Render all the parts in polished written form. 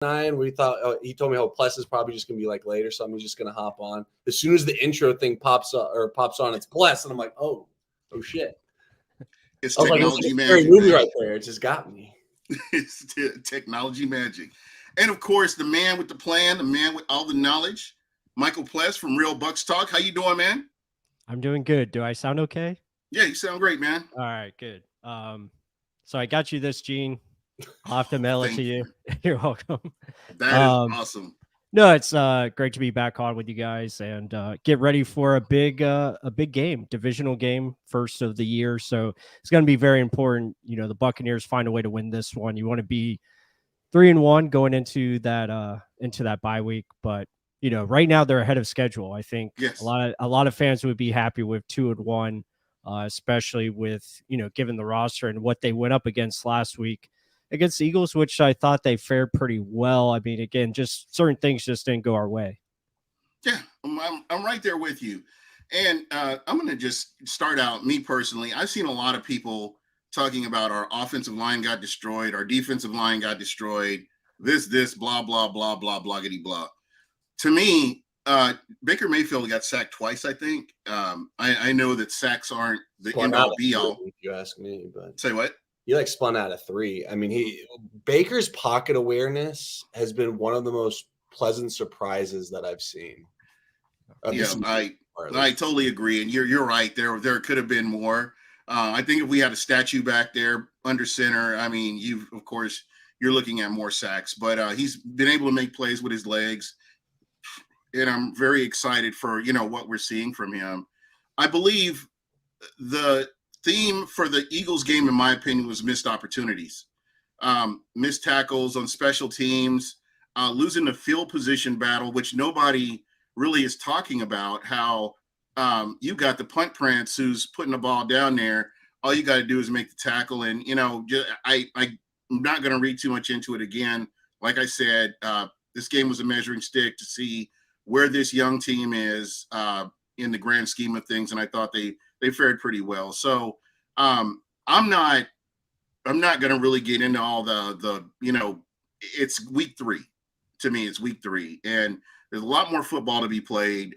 9. We thought he told me how Pless is probably just gonna be like later, so I'm just gonna hop on. As soon as the intro thing pops on, it's Pless, and I'm like, oh shit. It's I was like, it's technology a scary magic, movie man. right there. It just got me. It's technology magic. And of course, the man with the plan, the man with all the knowledge, Michael Pless from Real Bucs Talk. How you doing, man? I'm doing good. Do I sound okay? Yeah, you sound great, man. All right, good. So I got you this, Gene. I'll have to mail it to Thank you. you. You're welcome. That is Um, awesome. no, it's great to be back on with you guys and get ready for a big game, divisional game, first of the year. So it's going to be very important. You know, the Buccaneers find a way to win this one. You want to be 3-1 going into that bye week, but you know, right now they're ahead of schedule. I think Yes. a lot of fans would be happy with 2-1, especially with, you know, given the roster and what they went up against last week against the Eagles, which I thought they fared pretty well. I mean, again, just certain things just didn't go our way. Yeah, I'm right there with you. And I'm going to just start out, me personally. I've seen a lot of people talking about our offensive line got destroyed, our defensive line got destroyed, this, blah, blah, blah, blah, bloggity, blah. To me, Baker Mayfield got sacked twice, I think. I know that sacks aren't the end-all, be-all. If you ask me, but Say what? He like spun out of 3. I mean, Baker's pocket awareness has been one of the most pleasant surprises that I've seen. Yeah, I totally agree, and you're right. There could have been more. I think if we had a statue back there under center, I mean, you're looking at more sacks, but he's been able to make plays with his legs, and I'm very excited for what we're seeing from him. I believe the theme for the Eagles game, in my opinion, was missed opportunities, missed tackles on special teams, losing the field position battle, which nobody really is talking about. How you got the punt prince who's putting the ball down there. All you got to do is make the tackle, and I'm not going to read too much into it again. Like I said, this game was a measuring stick to see where this young team is in the grand scheme of things, and I thought they fared pretty well. So I'm not going to really get into all the it's week 3. To me, it's week 3, and there's a lot more football to be played.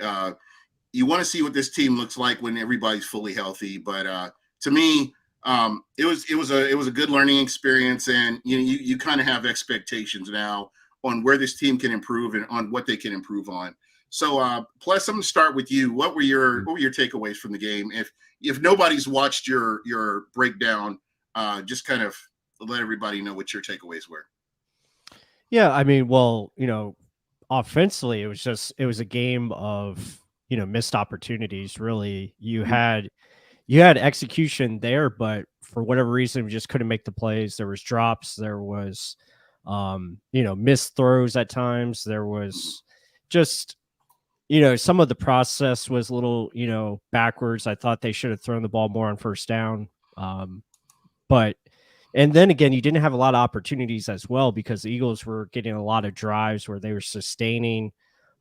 You want to see what this team looks like when everybody's fully healthy, but to me, it was a good learning experience, and you kind of have expectations now on where this team can improve and on what they can improve on. So, Plus, I'm going to start with you. What were your takeaways from the game? If nobody's watched your breakdown, just kind of let everybody know what your takeaways were. Yeah, I mean, well, offensively, it was a game of, missed opportunities. Really, you had execution there, but for whatever reason, we just couldn't make the plays. There was drops. There was, missed throws at times. There was just, some of the process was a little, backwards. I thought they should have thrown the ball more on first down. And then again, you didn't have a lot of opportunities as well because the Eagles were getting a lot of drives where they were sustaining.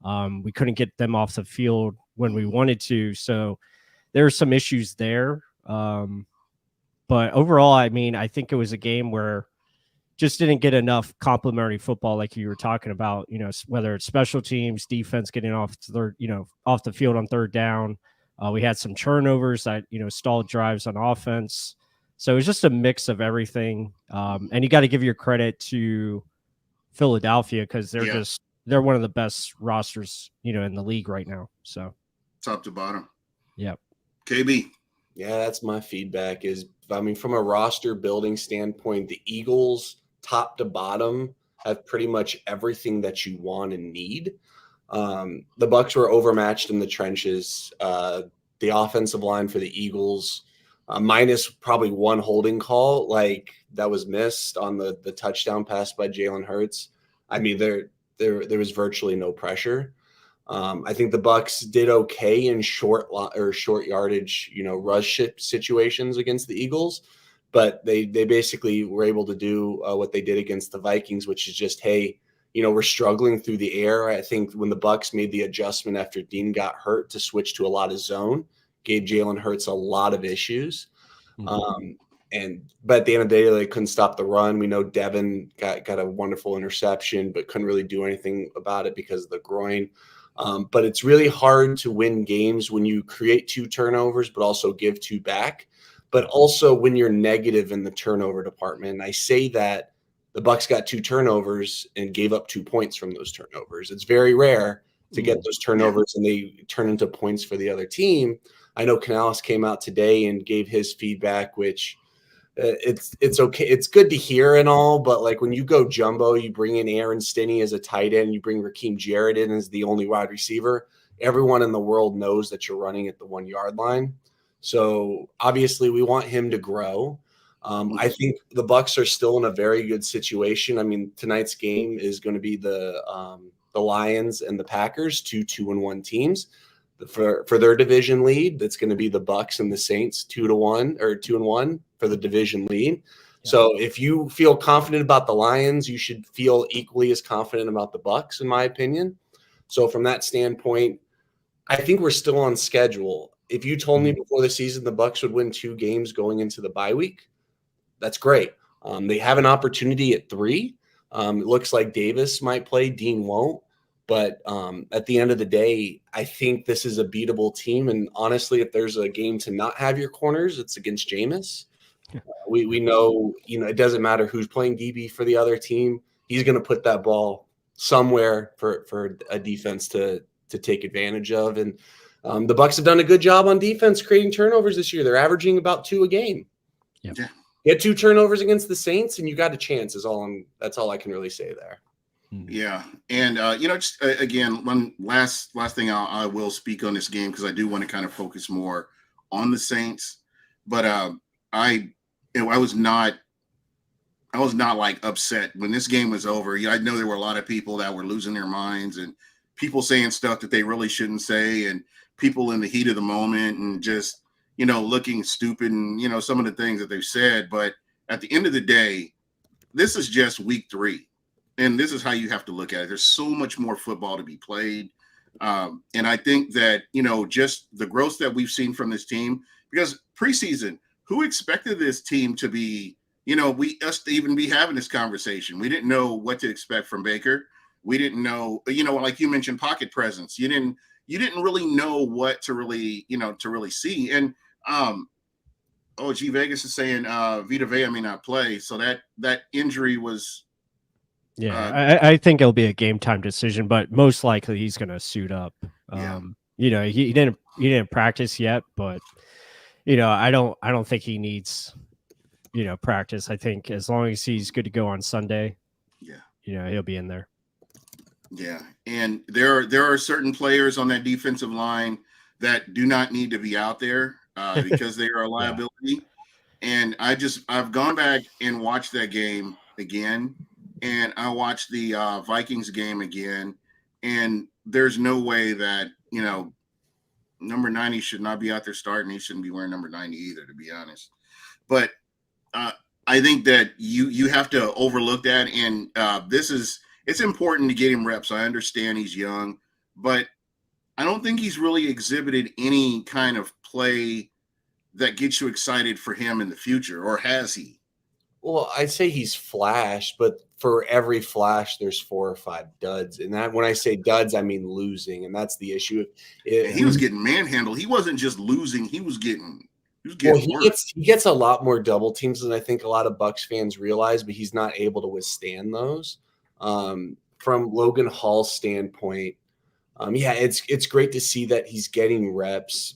We couldn't get them off the field when we wanted to. So there were some issues there. But overall, I mean, I think it was a game where just didn't get enough complementary football like you were talking about, whether it's special teams, defense getting off the field on third down. We had some turnovers that, stalled drives on offense. So it was just a mix of everything. And you got to give your credit to Philadelphia because they're one of the best rosters, in the league right now. So top to bottom. Yeah. KB. Yeah, that's my feedback from a roster building standpoint, the Eagles top to bottom have pretty much everything that you want and need. The Bucs were overmatched in the trenches. The offensive line for the Eagles, minus probably one holding call that was missed on the touchdown pass by Jalen Hurts. I mean, there was virtually no pressure. I think the Bucs did okay in short yardage, rush situations against the Eagles, but they basically were able to do what they did against the Vikings, which is just, hey, we're struggling through the air. I think when the Bucs made the adjustment after Dean got hurt to switch to a lot of zone, gave Jalen Hurts a lot of issues. But at the end of the day, they couldn't stop the run. We know Devin got a wonderful interception, but couldn't really do anything about it because of the groin. But it's really hard to win games when you create 2 turnovers, but also give 2 back. But also when you're negative in the turnover department. And I say that the Bucs got 2 turnovers and gave up 2 points from those turnovers. It's very rare to get those turnovers and they turn into points for the other team. I know Canales came out today and gave his feedback, which it's okay. It's good to hear and all, but like when you go jumbo, you bring in Aaron Stinney as a tight end, you bring Raheem Jarrett in as the only wide receiver. Everyone in the world knows that you're running at the 1 yard line. So obviously we want him to grow. I think the Bucs are still in a very good situation. I mean, tonight's game is going to be the Lions and the Packers, 2-2-1 teams. For their division lead, that's going to be the Bucs and the Saints 2-1 or 2-1 for the division lead. Yeah. So if you feel confident about the Lions, you should feel equally as confident about the Bucs, in my opinion. So from that standpoint, I think we're still on schedule. If you told me before the season the Bucs would win 2 games going into the bye week, that's great. They have an opportunity at 3. It looks like Davis might play, Dean won't. But at the end of the day, I think this is a beatable team. And honestly, if there's a game to not have your corners, it's against Jameis. We know, it doesn't matter who's playing DB for the other team. He's going to put that ball somewhere for a defense to take advantage of. And the Bucs have done a good job on defense creating turnovers this year. They're averaging about 2 a game. Yeah. Get 2 turnovers against the Saints, and you got a chance. That's all I can really say there. Yeah. And, just again, one last thing I will speak on this game because I do want to kind of focus more on the Saints. But I was not like upset when this game was over. I know there were a lot of people that were losing their minds and people saying stuff that they really shouldn't say and people in the heat of the moment and just, looking stupid and, some of the things that they've said. But at the end of the day, this is just week 3. And this is how you have to look at it. There's so much more football to be played. And I think that, just the growth that we've seen from this team, because preseason, who expected this team to be, us to even be having this conversation? We didn't know what to expect from Baker. We didn't know, like you mentioned, pocket presence. You didn't really know what to really, to really see. And Vegas is saying Vita Vea may not play. So that injury was. Yeah, I think it'll be a game time decision, but most likely he's going to suit up. He didn't practice yet, but I don't think he needs practice. I think as long as he's good to go on Sunday, he'll be in there. Yeah, and there are certain players on that defensive line that do not need to be out there because they are a liability. Yeah. And I've gone back and watched that game again. And I watched the Vikings game again, and there's no way that, number 90 should not be out there starting. He shouldn't be wearing number 90 either, to be honest. But I think that you have to overlook that. And it's important to get him reps. I understand he's young, but I don't think he's really exhibited any kind of play that gets you excited for him in the future, or has he? Well, I'd say he's flashed, but for every flash, there's 4 or 5 duds. And that, when I say duds, I mean losing. And that's the issue. He was getting manhandled. He wasn't just losing. He was getting he gets a lot more double teams than I think a lot of Bucs fans realize, but he's not able to withstand those. From Logan Hall's standpoint, it's great to see that he's getting reps.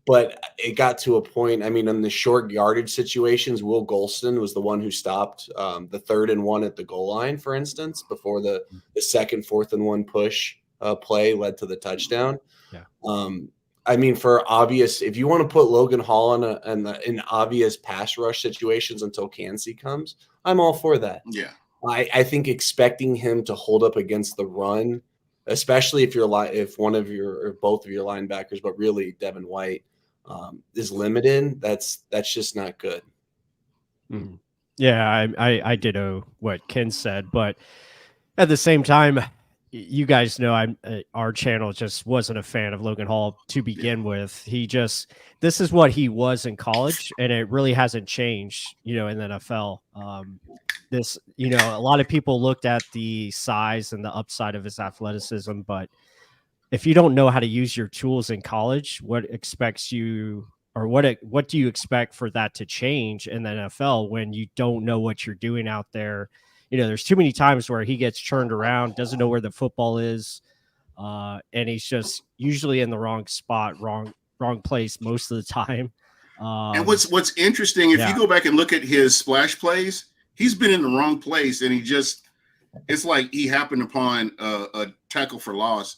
But it got to a point, I mean, in the short yardage situations, Will Golston was the one who stopped the 3rd and 1 at the goal line, for instance, before the second 4th and 1 push play led to the touchdown. Yeah. I mean, if you want to put Logan Hall in obvious pass rush situations until Kancey comes, I'm all for that. Yeah. I think expecting him to hold up against the run, especially if one of your or both of your linebackers, but really Devin White, is limited, that's just not good. Mm-hmm. Yeah, I ditto what Ken said, but at the same time, you guys know our channel just wasn't a fan of Logan Hall to begin with. This is what he was in college, and it really hasn't changed, in the NFL. A lot of people looked at the size and the upside of his athleticism, but if you don't know how to use your tools in college, what do you expect for that to change in the NFL when you don't know what you're doing out there? There's too many times where he gets churned around, doesn't know where the football is, and he's just usually in the wrong spot, wrong place most of the time. And what's interesting, if you go back and look at his splash plays, he's been in the wrong place, and it's like he happened upon a tackle for loss,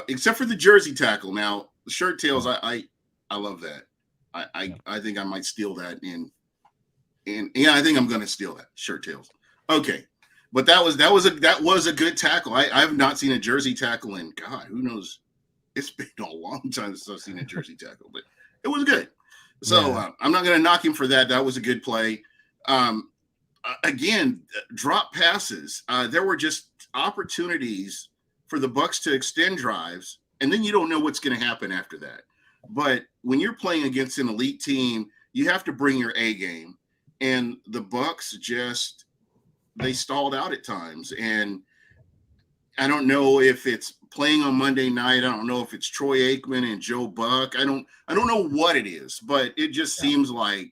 except for the jersey tackle. Now, the shirt tails, I love that. I think I might steal that, and I think I'm going to steal that shirt tails. Okay, but that was a good tackle. I have not seen a jersey tackle in, God, who knows? It's been a long time since I've seen a jersey tackle, but it was good. So I'm not going to knock him for that. That was a good play. Again, drop passes. There were just opportunities for the Bucs to extend drives, and then you don't know what's going to happen after that. But when you're playing against an elite team, you have to bring your A game. And the Bucs they stalled out at times. And I don't know if it's playing on Monday night. I don't know if it's Troy Aikman and Joe Buck. I don't know what it is, but it just seems like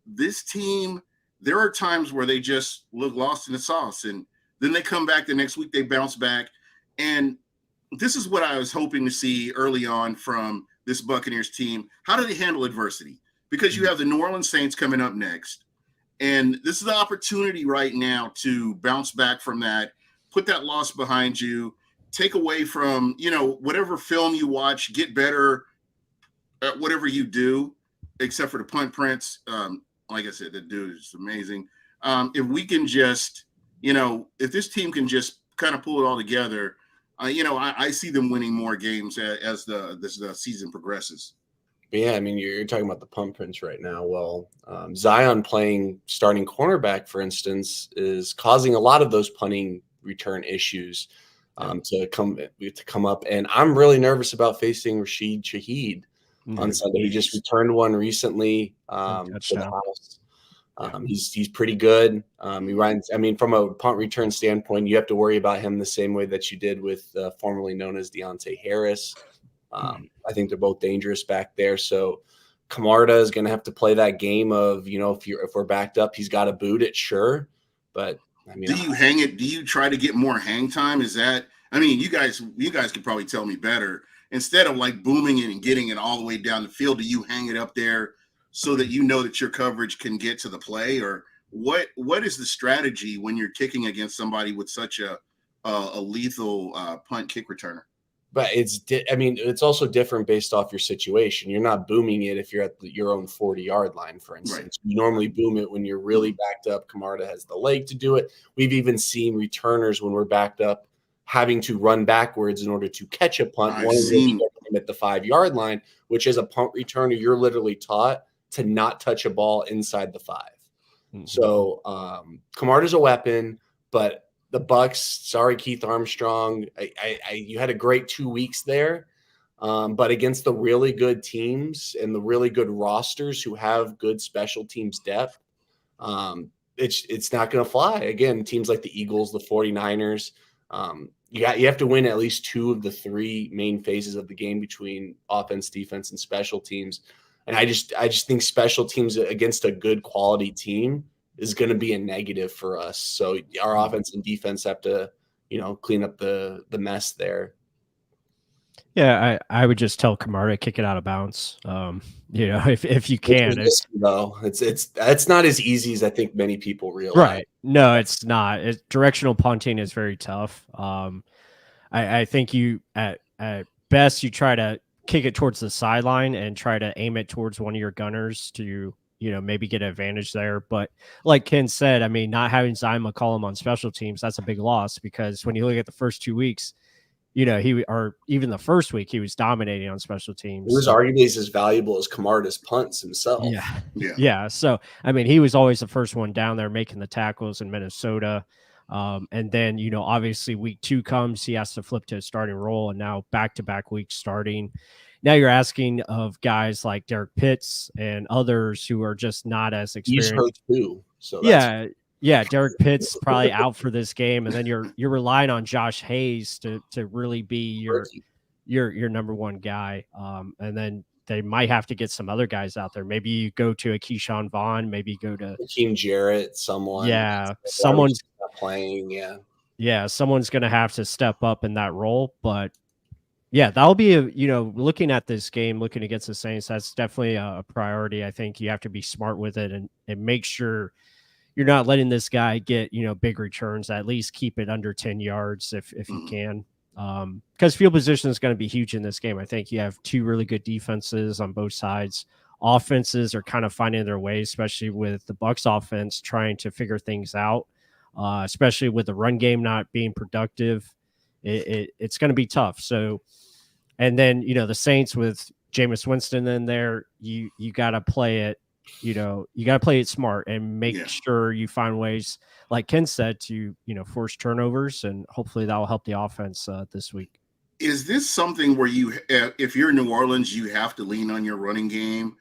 this team, there are times where they just look lost in the sauce. And then they come back the next week, they bounce back. And this is what I was hoping to see early on from this Buccaneers team. How do they handle adversity? Because you have the New Orleans Saints coming up next. And this is the opportunity right now to bounce back from that, put that loss behind you, take away from, whatever film you watch, get better at whatever you do, except for the punt prints. Like I said, the dude is amazing. If we can just, if this team can just kind of pull it all together, I see them winning more games as the season progresses. Yeah, I mean, you're talking about the punt prints right now. Well, Zion playing starting cornerback, for instance, is causing a lot of those punting return issues to come up. And I'm really nervous about facing Rashid Shaheed on Sunday. He just returned one recently to the house. He's pretty good. He runs. I mean, from a punt return standpoint, you have to worry about him the same way that you did with formerly known as Deontay Harris. I think they're both dangerous back there. So Camarda is going to have to play that game of, if we're backed up, he's got to boot it, sure. But I mean, do you hang it? Do you try to get more hang time? Is that? I mean, you guys could probably tell me better. Instead of like booming it and getting it all the way down the field, do you hang it up there so that you know that your coverage can get to the play? Or what is the strategy when you're kicking against somebody with such a lethal punt kick returner? But it's also different based off your situation. You're not booming it if you're at your own 40-yard line, for instance. Right. You normally boom it when you're really backed up. Camarda has the leg to do it. We've even seen returners when we're backed up having to run backwards in order to catch a punt. One at the 5-yard line, which is a punt returner. You're literally taught to not touch a ball inside the 5. Mm-hmm. So Camarda's a weapon, but the Bucs, sorry, Keith Armstrong, you had a great 2 weeks there, but against the really good teams and the really good rosters who have good special teams depth, it's not going to fly. Again, teams like the Eagles, the 49ers, you have to win at least 2 of the 3 main phases of the game between offense, defense, and special teams. And I just think special teams against a good quality team is going to be a negative for us. So our offense and defense have to, clean up the mess there. Yeah, I would just tell Camarda, kick it out of bounds. If you can. It's not as easy as I think many people realize. Right. No, it's not. Directional punting is very tough. I think you at best you try to kick it towards the sideline and try to aim it towards one of your gunners to maybe get an advantage there. But like Ken said, I mean, not having Zion McCollum on special teams, that's a big loss, because when you look at the first 2 weeks, even the first week, he was dominating on special teams. He was arguably as valuable as Camarda's punts himself. Yeah. So, I mean, he was always the first one down there making the tackles in Minnesota. And then, obviously week 2 comes, he has to flip to a starting role, and now back-to-back weeks starting. Now you're asking of guys like Derek Pitts and others who are just not as He's experienced. hurt too. So Yeah, Derek Pitts probably out for this game, and then you're relying on Josh Hayes to really be your number one guy. And then they might have to get some other guys out there. Maybe you go to a Keyshawn Vaughn, maybe go to Hakeem Jarrett, someone. Yeah, someone's not playing. Yeah, someone's going to have to step up in that role. But yeah, that'll be looking at this game, looking against the Saints, that's definitely a priority. I think you have to be smart with it and make sure you're not letting this guy get, big returns. At least keep it under 10 yards if you can. Because field position is going to be huge in this game. I think you have 2 really good defenses on both sides. Offenses are kind of finding their way, especially with the Bucs offense trying to figure things out, especially with the run game not being productive. It's going to be tough. So, and then, the Saints with Jameis Winston in there, you got to play it. You got to play it smart and make sure you find ways, like Ken said, to, force turnovers, and hopefully that will help the offense this week. Is this something where if you're New Orleans, you have to lean on your running game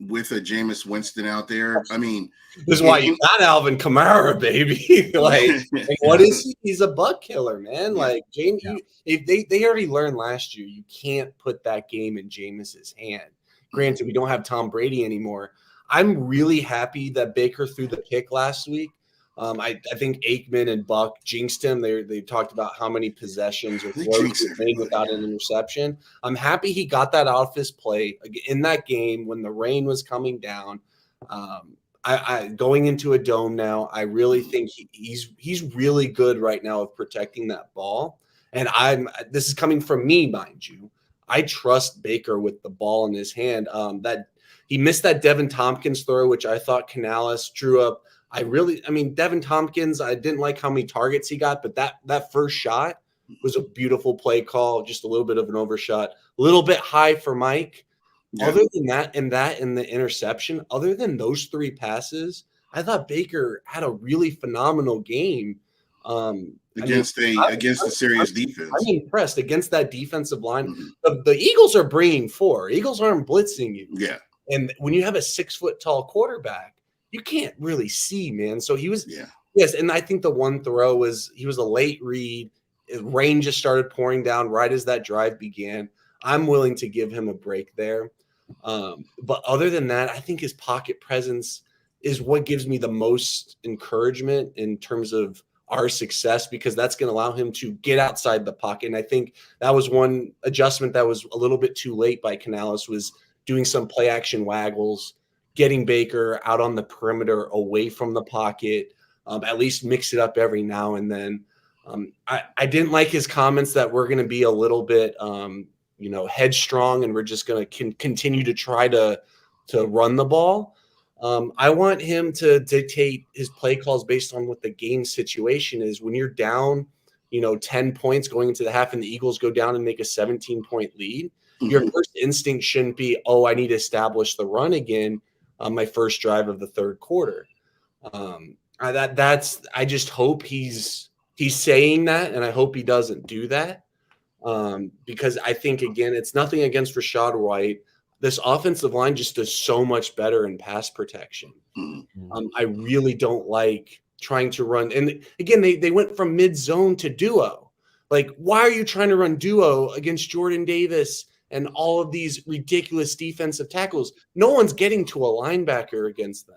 with a Jameis Winston out there? I mean, this is why you got Alvin Kamara, baby. What is he? He's a buck killer, man. Like James, they already learned last year, you can't put that game in Jameis's hand. Granted, we don't have Tom Brady anymore. I'm really happy that Baker threw the pick last week. I think Aikman and Buck jinxed him. They talked about how many possessions or throws he made without an interception. I'm happy he got that out of his play in that game when the rain was coming down. I going into a dome now, I really think he's really good right now of protecting that ball. And this is coming from me, mind you. I trust Baker with the ball in his hand. That he missed that Devin Tompkins throw, which I thought Canales drew up. Devin Tompkins, I didn't like how many targets he got, but that first shot was a beautiful play call, just a little bit of an overshot, a little bit high for Mike. Yeah. Other than that and the interception, other than those 3 passes, I thought Baker had a really phenomenal game. Against a serious defense. I'm impressed against that defensive line. Mm-hmm. The Eagles are bringing 4. Eagles aren't blitzing you. Yeah. And when you have a 6-foot-tall quarterback, you can't really see, man. So he was, yes. And I think the one throw he was a late read. Rain just started pouring down right as that drive began. I'm willing to give him a break there. But other than that, I think his pocket presence is what gives me the most encouragement in terms of our success, because that's going to allow him to get outside the pocket. And I think that was one adjustment that was a little bit too late by Canales, was doing some play action waggles, getting Baker out on the perimeter away from the pocket, at least mix it up every now and then. I didn't like his comments that we're going to be a little bit, headstrong, and we're just going to continue to try to run the ball. I want him to dictate his play calls based on what the game situation is. When you're down, 10 points going into the half and the Eagles go down and make a 17-point lead, your first instinct shouldn't be, I need to establish the run again on my first drive of the third quarter. I just hope he's saying that, and I hope he doesn't do that, because I think, again, it's nothing against Rachaad White. This offensive line just does so much better in pass protection. I really don't like trying to run. And again, they went from mid-zone to duo. Like, why are you trying to run duo against Jordan Davis and all of these ridiculous defensive tackles? No one's getting to a linebacker against them.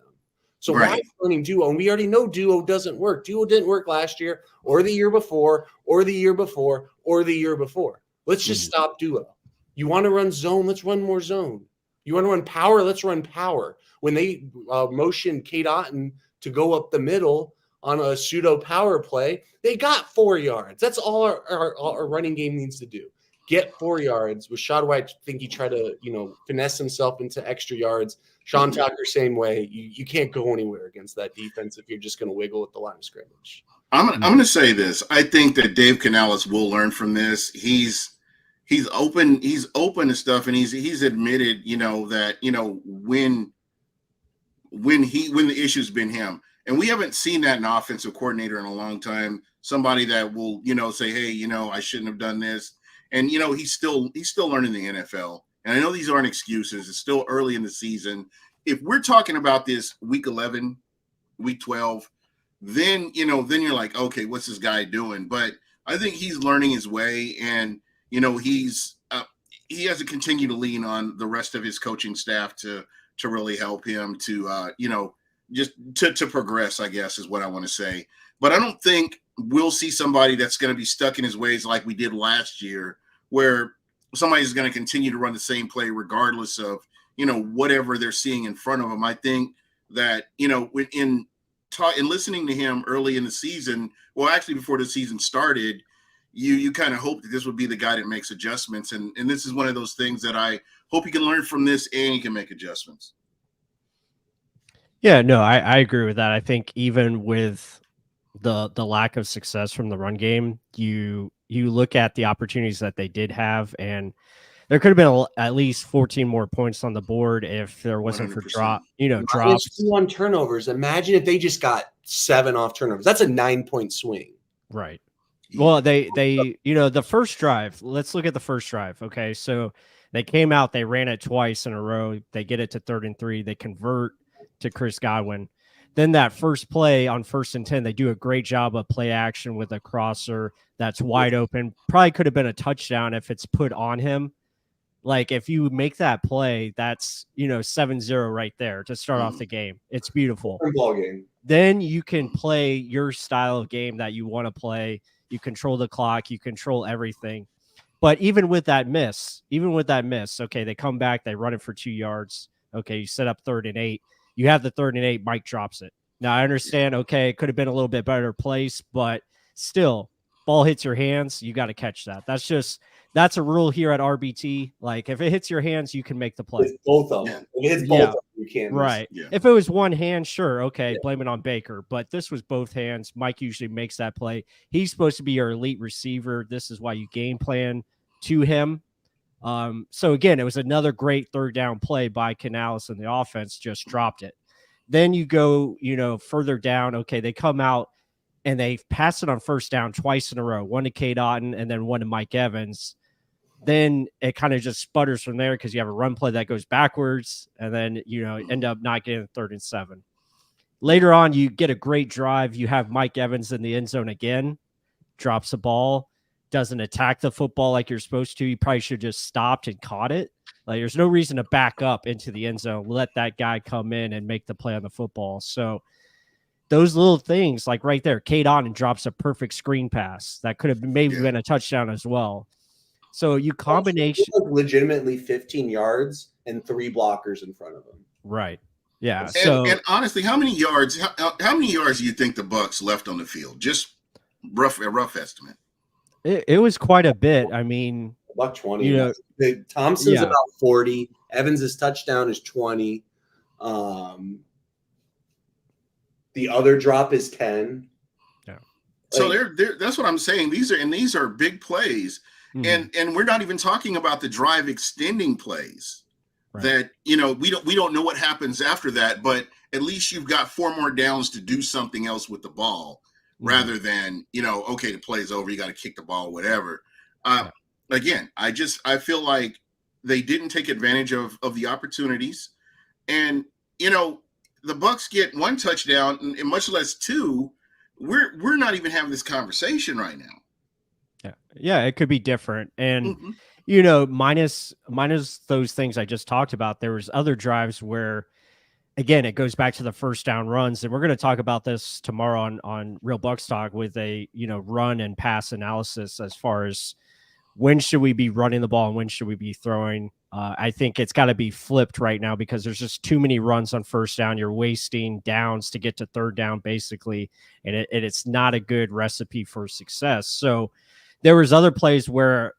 So why are you running duo? And we already know duo doesn't work. Duo didn't work last year or the year before or the year before or the year before. Let's just stop duo. You want to run zone? Let's run more zone. You want to run power? Let's run power. When they motioned Kate Otten to go up the middle on a pseudo power play, they got 4 yards. That's all our running game needs to do. Get 4 yards. With Rachaad White, I think he tried to, finesse himself into extra yards. Sean Tucker, same way. You can't go anywhere against that defense if you're just going to wiggle at the line of scrimmage. I'm going to say this. I think that Dave Canales will learn from this. He's open to stuff, and he's admitted, that when the issue's been him. And we haven't seen that in an offensive coordinator in a long time. Somebody that will, say, hey, I shouldn't have done this. And, he's still learning the NFL. And I know these aren't excuses. It's still early in the season. If we're talking about this week 11, week 12, then you're like, okay, what's this guy doing? But I think he's learning his way, and he has to continue to lean on the rest of his coaching staff to really help him to just to progress, I guess is what I want to say. But I don't think we'll see somebody that's going to be stuck in his ways like we did last year, where somebody's going to continue to run the same play regardless of whatever they're seeing in front of them. I think that in listening to him early in the season, well, actually before the season started, you kind of hope that this would be the guy that makes adjustments. And this is one of those things that I hope he can learn from this and he can make adjustments. Yeah, no, I agree with that. I think even with the lack of success from the run game, you look at the opportunities that they did have, and there could have been at least 14 more points on the board if there wasn't 100%. For drops. -1 turnovers. Imagine if they just got 7 off turnovers. That's a 9-point swing. Right. Well, they the first drive, let's look at the first drive. Okay. So they came out, they ran it twice in a row. They get it to 3rd and 3. They convert to Chris Godwin. Then that first play on 1st and 10, they do a great job of play action with a crosser that's wide open. Probably could have been a touchdown if it's put on him. Like if you make that play, that's 7-0 right there to start off the game. It's beautiful. Ball game. Then you can play your style of game that you want to play. You control the clock, you control everything. But even with that miss, okay, they come back, they run it for 2 yards. Okay, you set up 3rd and 8. You have the 3rd and 8, Mike drops it. Now I understand, okay, it could have been a little bit better place, but still, ball hits your hands, you got to catch that. That's a rule here at RBT. Like if it hits your hands, you can make the play. It's both of them. If it hits both of them, you can't. Right. Yeah. If it was one hand, sure, okay, blame it on Baker. But this was both hands. Mike usually makes that play. He's supposed to be your elite receiver. This is why you game plan to him. So again, it was another great 3rd down play by Canales, and the offense just dropped it. Then you go, further down. Okay, they come out and they pass it on 1st down twice in a row, one to Cade Otton and then one to Mike Evans. Then it kind of just sputters from there because you have a run play that goes backwards, and then end up not getting 3rd and 7. Later on, you get a great drive. You have Mike Evans in the end zone again, drops the ball, doesn't attack the football like you're supposed to. You probably should have just stopped and caught it. Like there's no reason to back up into the end zone, let that guy come in and make the play on the football. So those little things, like right there, Cade Otton drops a perfect screen pass that could have maybe been a touchdown as well. So you combination legitimately 15 yards and 3 blockers in front of him. Right. Yeah. And honestly, how many yards do you think the Bucs left on the field? Just a rough estimate. It was quite a bit. I mean, about 20. Thompson's about 40. Evans's touchdown is 20. The other drop is 10. Yeah. So that's what I'm saying. These are big plays. Mm-hmm. And we're not even talking about the drive extending plays that, we don't know what happens after that, but at least you've got 4 more downs to do something else with the ball rather than, okay, the play's over. You got to kick the ball, whatever. Again, I feel like they didn't take advantage of the opportunities, and, the Bucs get 1 touchdown and much less 2. We're not even having this conversation right now. Yeah, it could be different. And, minus those things I just talked about, there was other drives where, again, it goes back to the 1st down runs. And we're going to talk about this tomorrow on Real Bucs Talk with a, run and pass analysis as far as when should we be running the ball and when should we be throwing. I think it's got to be flipped right now because there's just too many runs on 1st down. You're wasting downs to get to 3rd down, basically. And it's not a good recipe for success. So, there was other plays where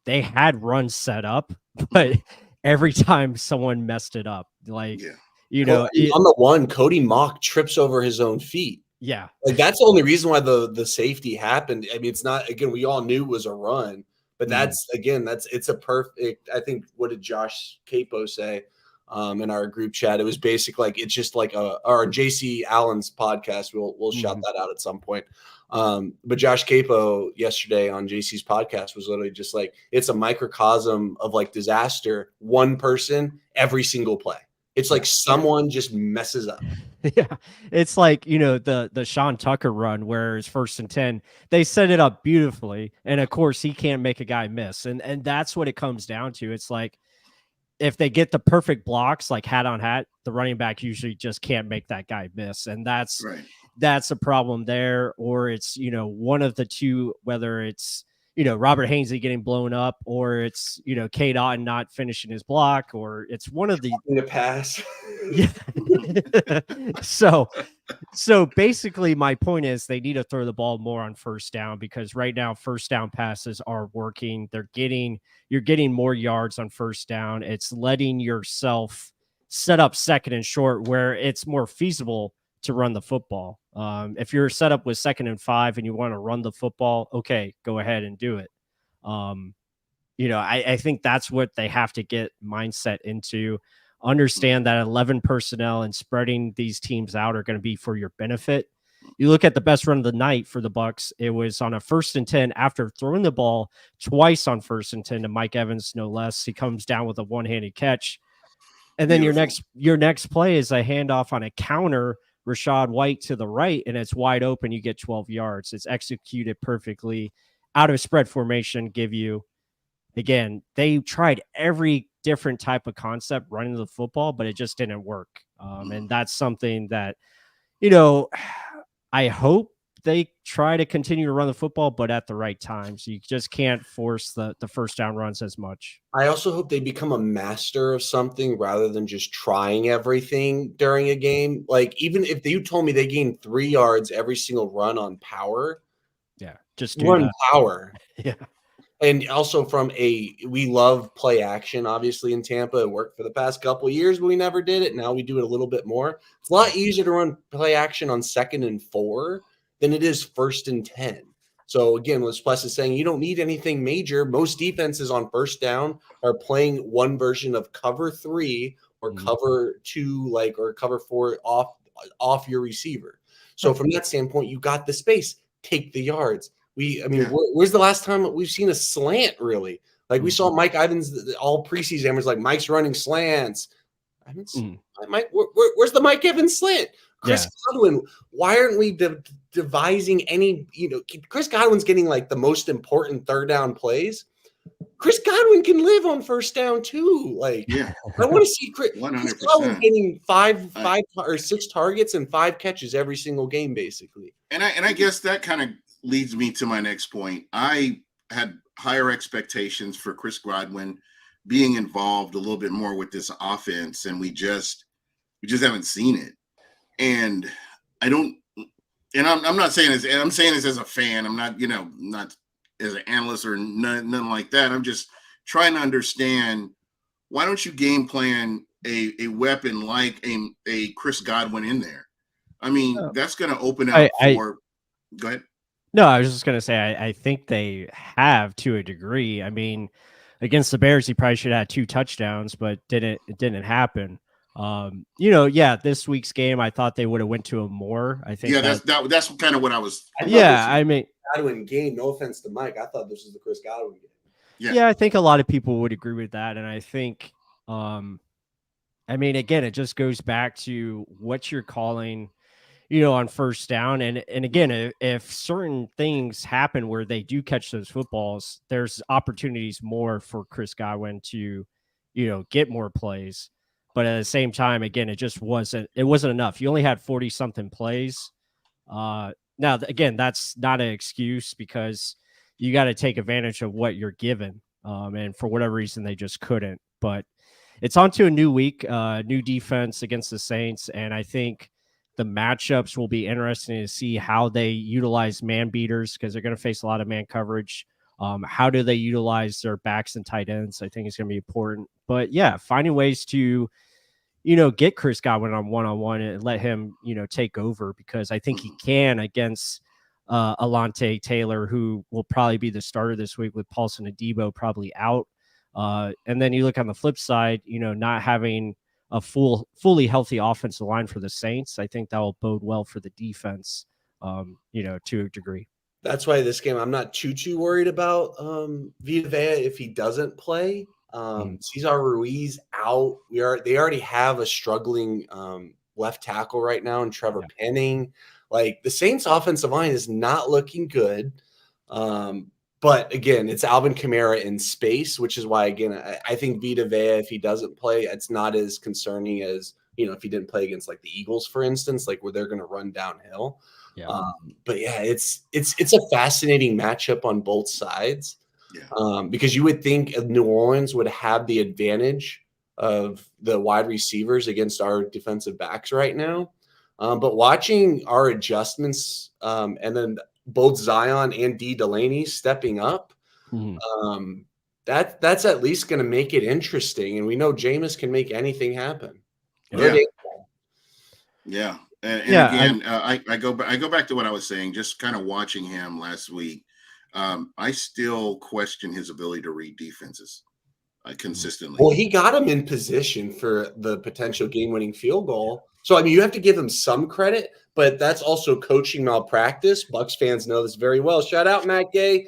they had runs set up, but every time someone messed it up, like, on the one, Cody Mock trips over his own feet. Yeah. Like that's the only reason why the safety happened. I mean, it's not, again, we all knew it was a run, but it's a perfect, I think, what did Josh Capo say? in our group chat. It was basically like, it's just like our JC Allen's podcast. We'll shout that out at some point. But Josh Capo yesterday on JC's podcast was literally just like, it's a microcosm of like disaster. One person, every single play. It's like someone just messes up. Yeah, it's like, the Sean Tucker run where it's 1st and 10. They set it up beautifully, and of course he can't make a guy miss, and that's what it comes down to. It's like if they get the perfect blocks, like hat on hat, the running back usually just can't make that guy miss, and that's a problem there. Or it's one of the two, whether it's Robert Hainsey getting blown up, or it's Cade Otton not finishing his block, or it's one of the pass. Yeah. So basically my point is they need to throw the ball more on 1st down, because right now 1st down passes are working. You're getting more yards on 1st down. It's letting yourself set up 2nd and short where it's more feasible to run the football. If you're set up with 2nd and 5 and you want to run the football, okay, go ahead and do it. I think that's what they have to get mindset into. Understand that 11 personnel and spreading these teams out are going to be for your benefit. You look at the best run of the night for the Bucs. It was on a 1st and 10 after throwing the ball twice on 1st and 10 to Mike Evans, no less. He comes down with a one-handed catch. And then your next play is a handoff on a counter, Rashad White to the right, and it's wide open. You get 12 yards. It's executed perfectly out of spread formation. Again, they tried every different type of concept running the football, but it just didn't work. And that's something that, I hope they try to continue to run the football, but at the right times. You just can't force the 1st down runs as much. I also hope they become a master of something rather than just trying everything during a game. Like, even if you told me they gained 3 yards every single run on power, just run power. Yeah. And also we love play action, obviously, in Tampa. It worked for the past couple of years, but we never did it. Now we do it a little bit more. It's a lot easier to run play action on 2nd and 4 than it is 1st and 10. So again, Les Plus is saying you don't need anything major. Most defenses on 1st down are playing one version of cover 3 or cover 2, or cover 4 off your receiver. So from that standpoint, you got the space. Take the yards. Where's the last time we've seen a slant, really? Like, we saw Mike Evans all preseason was like, Mike's running slants. Mike, where's the Mike Evans slant? Chris Godwin, why aren't we devising any, Chris Godwin's getting like the most important 3rd down plays. Chris Godwin can live on 1st down too. I want to see Chris Godwin getting 5 or 6 targets and 5 catches every single game, basically. And I guess that kind of leads me to my next point. I had higher expectations for Chris Godwin being involved a little bit more with this offense, and we just haven't seen it. And I'm not saying this, and I'm saying this as a fan. I'm not, not as an analyst or nothing like that. I'm just trying to understand, why don't you game plan a weapon like a Chris Godwin in there? I mean, that's going to open up for. Go ahead. No, I was just going to say, I think they have, to a degree. I mean, against the Bears, he probably should have had 2 touchdowns, but it didn't happen. This week's game, I thought they would have went to him more. I think. Yeah, that's kind of what I was. Godwin game. No offense to Mike, I thought this was the Chris Godwin game. Yeah, I think a lot of people would agree with that, and I think, again, it just goes back to what you're calling, on 1st down. And again, if certain things happen where they do catch those footballs, there's opportunities more for Chris Godwin to, get more plays. But at the same time, again, it wasn't enough. You only had 40 something plays. Now, again, that's not an excuse, because you got to take advantage of what you're given. And for whatever reason, they just couldn't. But it's on to a new week, new defense against the Saints. And I think the matchups will be interesting to see how they utilize man beaters, because they're going to face a lot of man coverage. How do they utilize their backs and tight ends? I think it's going to be important. But yeah, finding ways to, get Chris Godwin on one-on-one and let him, take over, because I think he can against Alante Taylor, who will probably be the starter this week, with Paulson Adebo probably out. And then you look on the flip side, not having a fully healthy offensive line for the Saints, I think that will bode well for the defense, to a degree. That's why this game I'm not too worried about Vita Vea if he doesn't play. Cesar Ruiz out. They already have a struggling left tackle right now, and Trevor Penning. Like, the Saints' offensive line is not looking good. But again, it's Alvin Kamara in space, which is why, again, I think Vita Vea, if he doesn't play, it's not as concerning as, if he didn't play against like the Eagles, for instance, like where they're going to run downhill. Yeah. But yeah, it's a fascinating matchup on both sides. Yeah. Because you would think New Orleans would have the advantage of the wide receivers against our defensive backs right now. But watching our adjustments and then both Zion and D Delaney stepping up, that's at least going to make it interesting. And we know Jameis can make anything happen. Yeah. And again, I go back to what I was saying, just kind of watching him last week. I still question his ability to read defenses consistently. Well, he got him in position for the potential game-winning field goal. So, I mean, you have to give him some credit, but that's also coaching malpractice. Bucs fans know this very well. Shout out Matt Gay.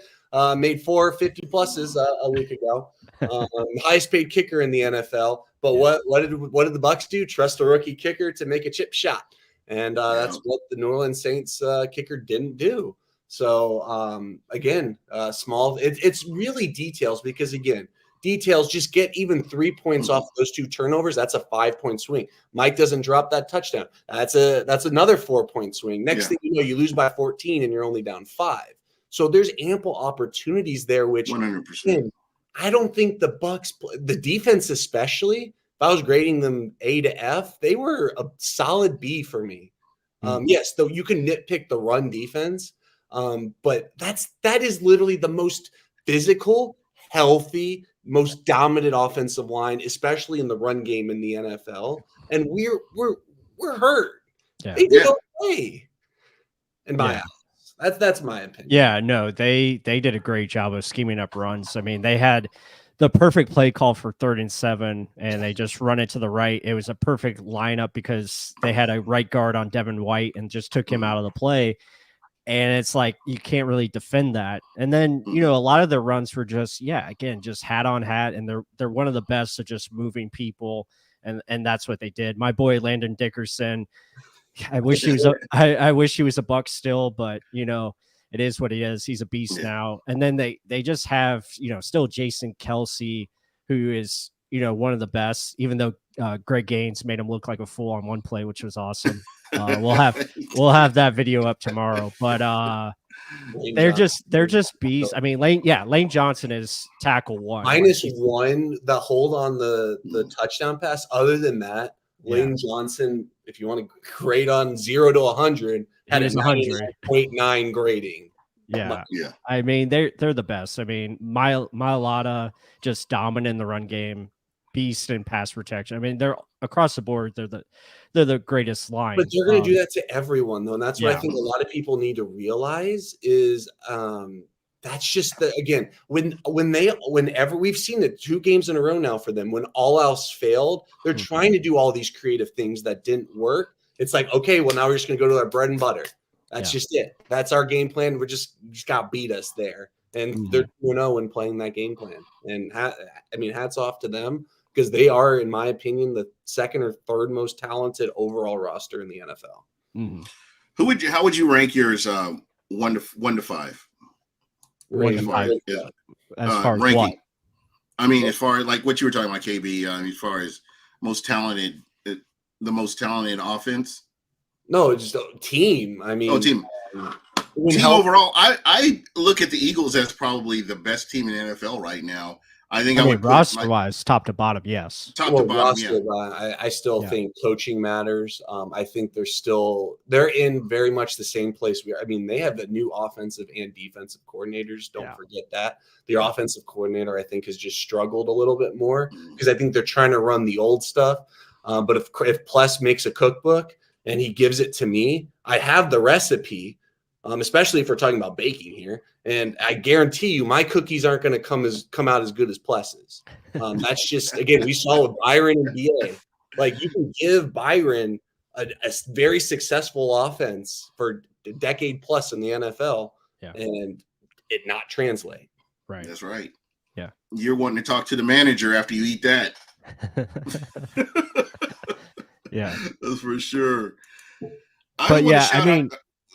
Made 4 50-pluses a week ago. Highest paid kicker in the NFL. But what did the Bucs do? Trust a rookie kicker to make a chip shot. And that's what the New Orleans Saints kicker didn't do. So, again, it's really details because, again, details just get even 3 points off those 2 turnovers. That's a 5-point swing. Mike doesn't drop that touchdown. That's another 4-point swing. Next thing you know, you lose by 14 and you're only down 5. So there's ample opportunities there, which 100%. I don't think the Bucs, the defense especially, if I was grading them A to F, they were a solid B for me. Yes, though you can nitpick the run defense, but that is literally the most physical, healthy, most dominant offensive line, especially in the run game in the NFL. And we're hurt. Yeah. They did okay. In my eyes. That's my opinion. Yeah, no, they did a great job of scheming up runs. I mean, they had the perfect play call for 3rd and 7, and they just run it to the right. It was a perfect lineup because they had a right guard on Devin White and just took him out of the play. And it's like, you can't really defend that. And then, a lot of their runs were just, just hat on hat. And they're one of the best at just moving people. And that's what they did. My boy, Landon Dickerson, I wish he was I wish he was a Buck still, but it is what it is. He's a beast now. And then they just have, still Jason Kelsey, who is, one of the best, even though Greg Gaines made him look like a fool on one play, which was awesome. We'll have that video up tomorrow, but they're just beasts. I mean, Lane Johnson is tackle 1. -1, the hold on the touchdown pass. Other than that, Lane Johnson, if you want to grade on 0 to 100, had a 99.9 grading. Yeah. I mean, they're the best. I mean, Mailata just dominant in the run game, beast in pass protection. I mean, they're across the board. They're the greatest line. But they're going to do that to everyone, though, and that's what I think a lot of people need to realize is that's just again whenever we've seen it 2 games in a row now for them, when all else failed, they're trying to do all these creative things that didn't work. It's like, okay, well, now we're just going to go to our bread and butter. That's just it. That's our game plan. You just got beat us there. And they're 2-0 when playing that game plan. And hats off to them because they are, in my opinion, the 2nd or 3rd most talented overall roster in the NFL. How would you rank yours 1 to 5? 1 to 5. As far as ranking. What? I mean, as far as like what you were talking about, KB, as far as the most talented offense. No, it's just a team. I mean, team overall. I look at the Eagles as probably the best team in the NFL right now. I would roster-wise, top to bottom, yes. Top to bottom, I still think coaching matters. I think they're in very much the same place we are. I mean, they have the new offensive and defensive coordinators. Don't forget that. The offensive coordinator, I think, has just struggled a little bit more because I think they're trying to run the old stuff. But if Pless makes a cookbook and he gives it to me, I have the recipe. Especially if we're talking about baking here. And I guarantee you my cookies aren't going to come out as good as Pless's. That's just, again, we saw with Byron and BA. Like you can give Byron a very successful offense for a decade plus in the NFL, and it not translate. Right. That's right. Yeah. You're wanting to talk to the manager after you eat that. Yeah. That's for sure. But yeah, I mean,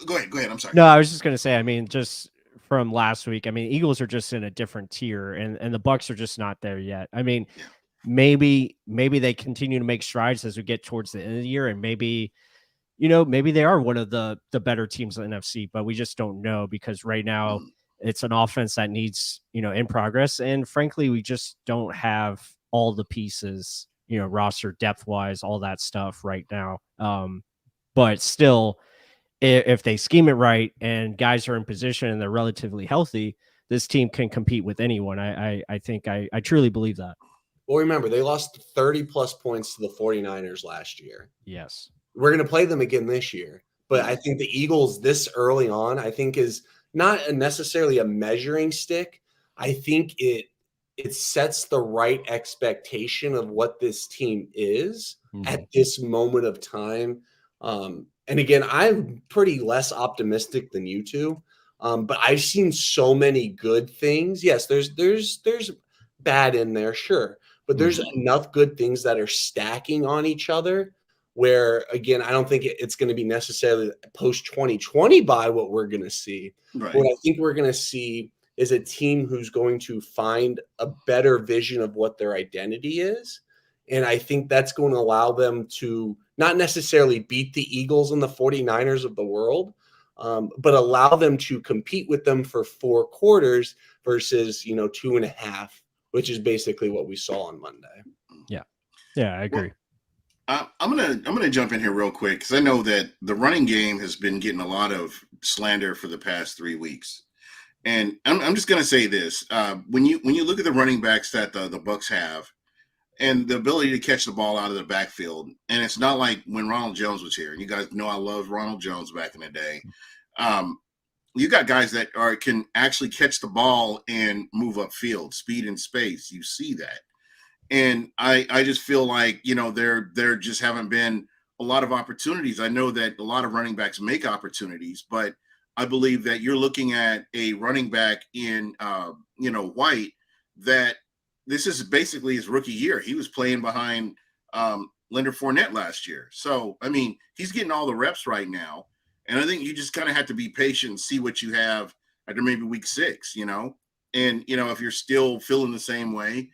go ahead. I'm sorry. No, I was just going to say, I mean, just from last week, I mean, Eagles are just in a different tier and the Bucs are just not there yet. I mean, maybe they continue to make strides as we get towards the end of the year, and maybe they are one of the better teams in the NFC, but we just don't know because right now it's an offense that needs, in progress. And frankly, we just don't have all the pieces, roster depth wise, all that stuff right now. But still, if they scheme it right and guys are in position and they're relatively healthy, this team can compete with anyone. I think I truly believe that. Well, remember, they lost 30 plus points to the 49ers last year. Yes. We're going to play them again this year. But I think the Eagles this early on, I think is not necessarily a measuring stick. I think it sets the right expectation of what this team is at this moment of time. And again, I'm pretty less optimistic than you two. But I've seen so many good things. Yes, there's bad in there, sure. But there's enough good things that are stacking on each other where, again, I don't think it's going to be necessarily post-2020 by what we're going to see. Right. What I think we're going to see is a team who's going to find a better vision of what their identity is. And I think that's going to allow them to not necessarily beat the Eagles and the 49ers of the world, but allow them to compete with them for 4 quarters versus, 2.5, which is basically what we saw on Monday. Yeah. Yeah, I agree. Well, I'm gonna jump in here real quick because I know that the running game has been getting a lot of slander for the past 3 weeks, and I'm just gonna say this: when you look at the running backs that the Bucs have, and the ability to catch the ball out of the backfield, and it's not like when Ronald Jones was here. And you guys know I loved Ronald Jones back in the day. You got guys that can actually catch the ball and move upfield, speed and space. You see that. And I just feel like, there just haven't been a lot of opportunities. I know that a lot of running backs make opportunities, but I believe that you're looking at a running back in, White, that this is basically his rookie year. He was playing behind Leonard Fournette last year. So, I mean, he's getting all the reps right now. And I think you just kind of have to be patient and see what you have after maybe week 6, and, if you're still feeling the same way.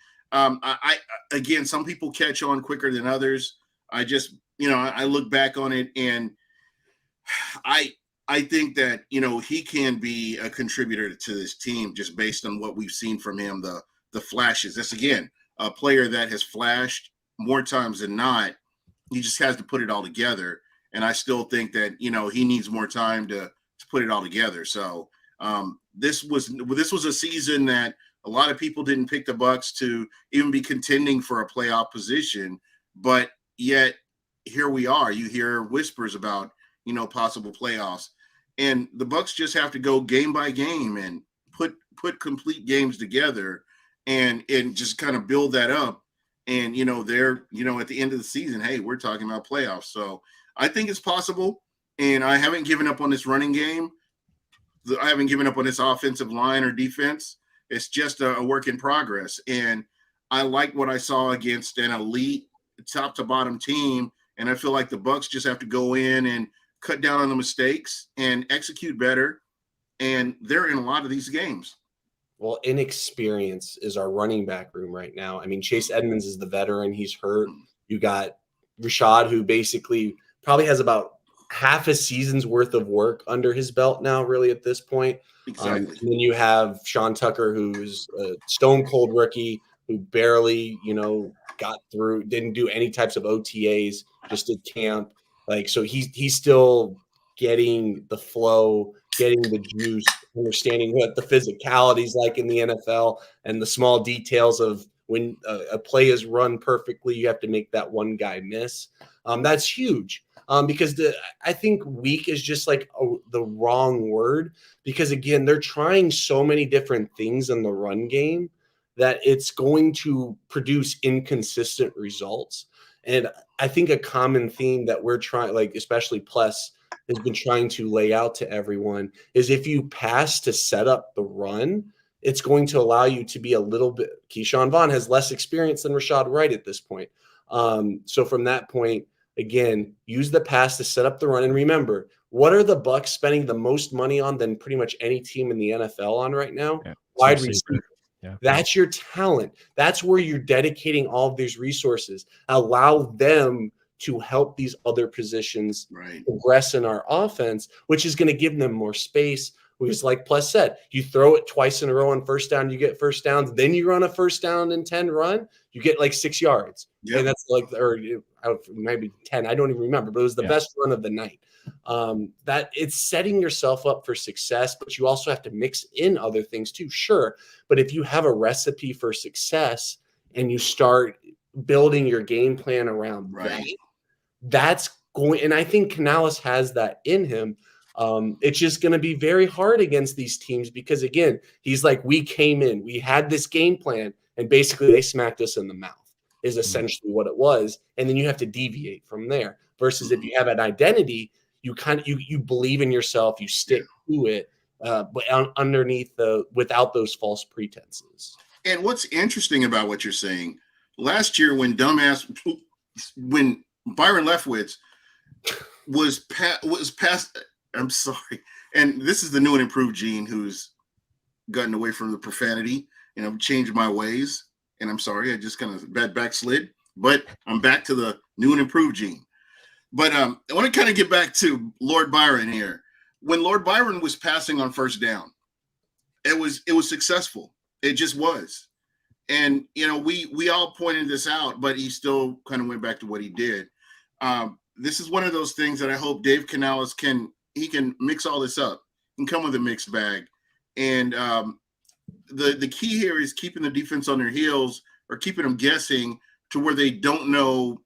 Again, some people catch on quicker than others. I just, I look back on it and I think that, he can be a contributor to this team just based on what we've seen from him, the flashes. That's, again, a player that has flashed more times than not. He just has to put it all together. And I still think that, he needs more time to put it all together. So this was a season that a lot of people didn't pick the Bucs to even be contending for a playoff position, but yet here we are. You hear whispers about, possible playoffs, and the Bucs just have to go game by game and put complete games together and just kind of build that up. And, they're, at the end of the season, hey, we're talking about playoffs. So I think it's possible. And I haven't given up on this running game. I haven't given up on this offensive line or defense. It's just a work in progress. And I like what I saw against an elite top to bottom team. And I feel like the Bucs just have to go in and cut down on the mistakes and execute better. And they're in a lot of these games. Well, inexperience is our running back room right now. I mean, Chase Edmonds is the veteran. He's hurt. You got Rashad, who basically probably has about half a season's worth of work under his belt now, really, at this point. Exactly. And then you have Sean Tucker, who's a stone cold rookie who barely, got through, didn't do any types of OTAs, just did camp. So he's still getting the flow, getting the juice, understanding what the physicality is like in the NFL and the small details of when a play is run perfectly, you have to make that one guy miss. That's huge. Because I think weak is just like the wrong word, because again, they're trying so many different things in the run game that it's going to produce inconsistent results. And I think a common theme that we're trying, like especially Plus has been trying to lay out to everyone, is if you pass to set up the run, it's going to allow you to be a little bit. Keyshawn Vaughn has less experience than Rashad Wright at this point. So from that point, again, use the pass to set up the run. And remember, what are the Bucs spending the most money on than pretty much any team in the NFL on right now? Yeah. Wide receiver. Yeah. That's your talent. That's where you're dedicating all of these resources. Allow them to help these other positions progress in our offense, which is going to give them more space. Because like Plus said, you throw it twice in a row on first down, you get first downs. Then you run a first down and 10 run, you get like 6 yards. Yeah. And that's like, or maybe 10. I don't even remember, but it was the best run of the night. That it's setting yourself up for success, but you also have to mix in other things too. Sure. But if you have a recipe for success and you start building your game plan around that, that's going, and I think Canales has that in him. It's just going to be very hard against these teams because, again, he's like, we came in, we had this game plan, and basically they smacked us in the mouth is essentially what it was. And then you have to deviate from there versus if you have an identity, you kind of, you believe in yourself, you stick to it, but underneath without those false pretenses. And what's interesting about what you're saying, last year when Byron Leftwich was past, I'm sorry. And this is the new and improved Gene who's gotten away from the profanity and I've changed my ways. And I'm sorry, I just kind of backslid, but I'm back to the new and improved Gene. But I want to kind of get back to Lord Byron here. When Lord Byron was passing on first down, it was successful. It just was. And, we all pointed this out, but he still kind of went back to what he did. This is one of those things that I hope Dave Canales can mix all this up and come with a mixed bag. And the key here is keeping the defense on their heels or keeping them guessing to where they don't know,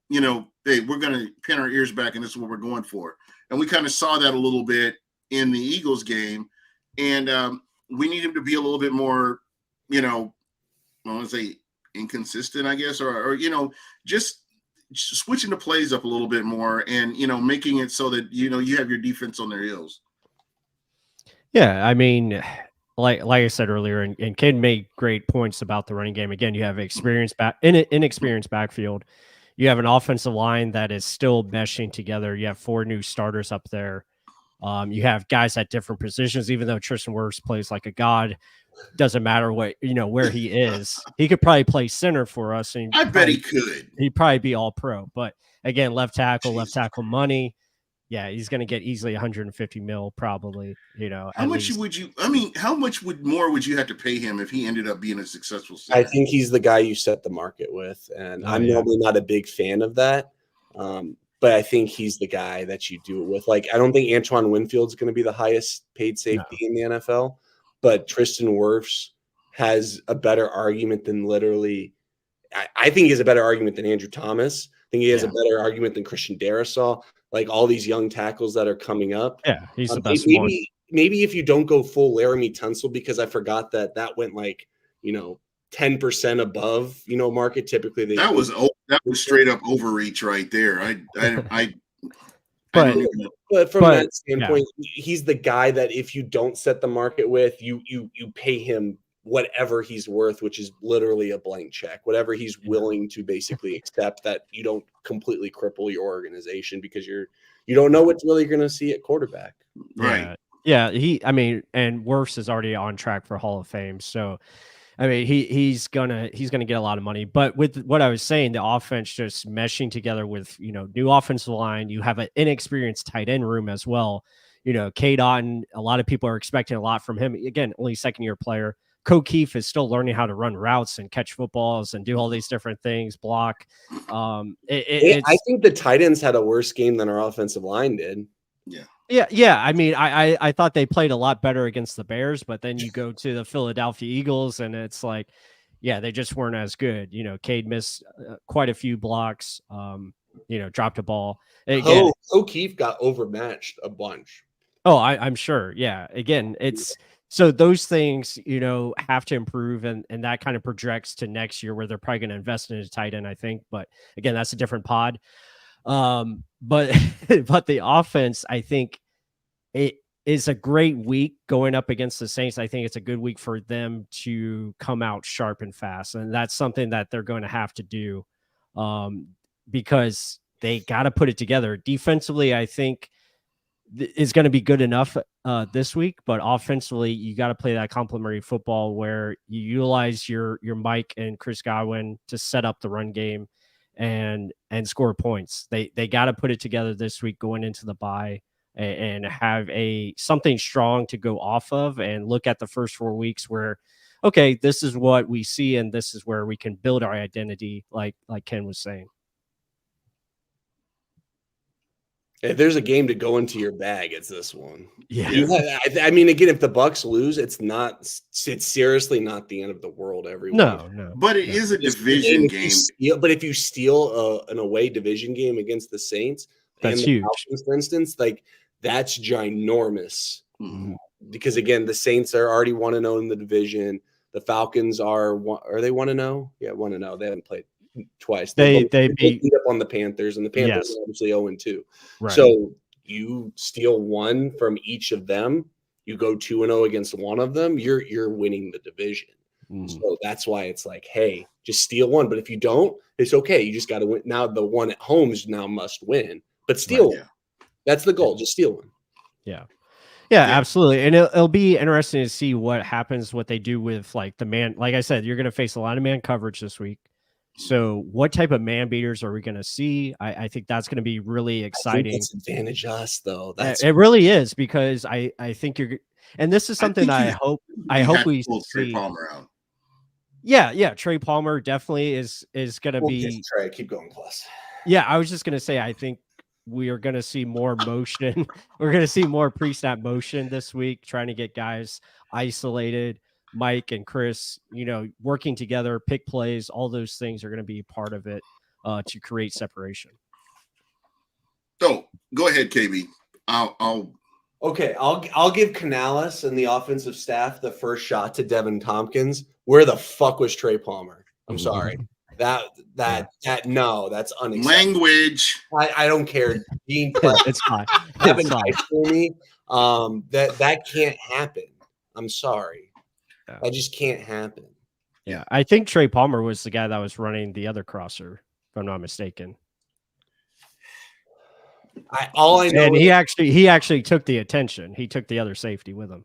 hey, we're going to pin our ears back and this is what we're going for. And we kind of saw that a little bit in the Eagles game. And we need him to be a little bit more, I want to say inconsistent, I guess, or just switching the plays up a little bit more and, making it so that, you have your defense on their heels. Yeah. I mean, like I said earlier, and Cade made great points about the running game. Again, you have inexperienced backfield. You have an offensive line that is still meshing together. You have 4 new starters up there. You have guys at different positions, even though Tristan Wirfs plays like a god. Doesn't matter what, where he is. He could probably play center for us. And I bet he could. He'd probably be all pro. But again, left tackle money. Yeah, he's going to get easily 150 mil probably, How much more would you have to pay him if he ended up being a successful center? I think he's the guy you set the market with. And I'm normally not a big fan of that. But I think he's the guy that you do it with. Like, I don't think Antoine Winfield's going to be the highest paid safety in the NFL, but Tristan Wirfs has a better argument than I think he has a better argument than Andrew Thomas. I think he has a better argument than Christian Darrisaw. Like all these young tackles that are coming up. Yeah, he's the best one. Maybe if you don't go full Laramie Tunsil, because I forgot that went like, 10% above, market. Typically that was straight up overreach right there. But from that standpoint, he's the guy that if you don't set the market with, you pay him whatever he's worth, which is literally a blank check, whatever he's willing to basically accept, that you don't completely cripple your organization because you don't know what's really going to see at quarterback. Right. Yeah. And Wirfs is already on track for Hall of Fame. So, he's gonna get a lot of money. But with what I was saying, the offense just meshing together with, new offensive line, you have an inexperienced tight end room as well. Cade Otton, a lot of people are expecting a lot from him. Again, only second-year player. Keefe is still learning how to run routes and catch footballs and do all these different things, block. I think the tight ends had a worse game than our offensive line did. Yeah. Yeah. I thought they played a lot better against the Bears, but then you go to the Philadelphia Eagles and it's like, they just weren't as good. Cade missed quite a few blocks, dropped a ball. O'Keefe got overmatched a bunch. Oh, I'm sure. Yeah. Again, it's So those things, have to improve, and that kind of projects to next year where they're probably going to invest in a tight end, I think. But again, that's a different pod. But but the offense, I think it is a great week going up against the Saints. I think it's a good week for them to come out sharp and fast, and that's something that they're going to have to do, because they got to put it together defensively. I think is going to be good enough this week, but offensively, you got to play that complementary football where you utilize your Mike and Chris Godwin to set up the run game and score points. They got to put it together this week going into the bye and have something strong to go off of, and look at the first 4 weeks where, okay, this is what we see and this is where we can build our identity, like Ken was saying. If there's a game to go into your bag, it's this one. Yeah. I mean, again, if the Bucs lose, it's seriously not the end of the world every week. No. But it is a division game. But if you steal an away division game against the Saints, that's huge. Falcons, for instance, like that's ginormous. Mm-hmm. Because again, the Saints are already 1-0 in the division. The Falcons are they 1-0? Yeah, 1-0. They haven't played twice. They beat up on the Panthers, and the Panthers are obviously 0-2. Right. So you steal one from each of them, you go 2-0 against one of them, you're winning the division. So that's why it's like, hey, just steal one. But if you don't, it's okay. You just got to win. Now the one at home is now must win, but steal one. That's the goal. Just steal one. Yeah, absolutely. And it'll be interesting to see what happens, what they do with like the man. Like I said, you're going to face a lot of man coverage this week. So what type of man beaters are we going to see? I think that's going to be really exciting. It's advantage us though. It really is, because I think you're, and this is something I hope we see. Trey Palmer out. Yeah. Trey Palmer definitely is going to be. Trey, keep going plus. Yeah, I was just going to say, I think we are going to see more motion. We're going to see more pre-snap motion this week, trying to get guys isolated. Mike and Chris, working together, pick plays, all those things are going to be part of it to create separation. So go ahead, KB. I'll give Canales and the offensive staff the first shot to Devin Tompkins. Where the fuck was Trey Palmer? I'm sorry. No, that's unacceptable. Language. I don't care. It's fine. It's fine. For me, that can't happen. I'm sorry. That just can't happen. Yeah, I think Trey Palmer was the guy that was running the other crosser, if I'm not mistaken. All I know, and he actually took the attention. He took the other safety with him.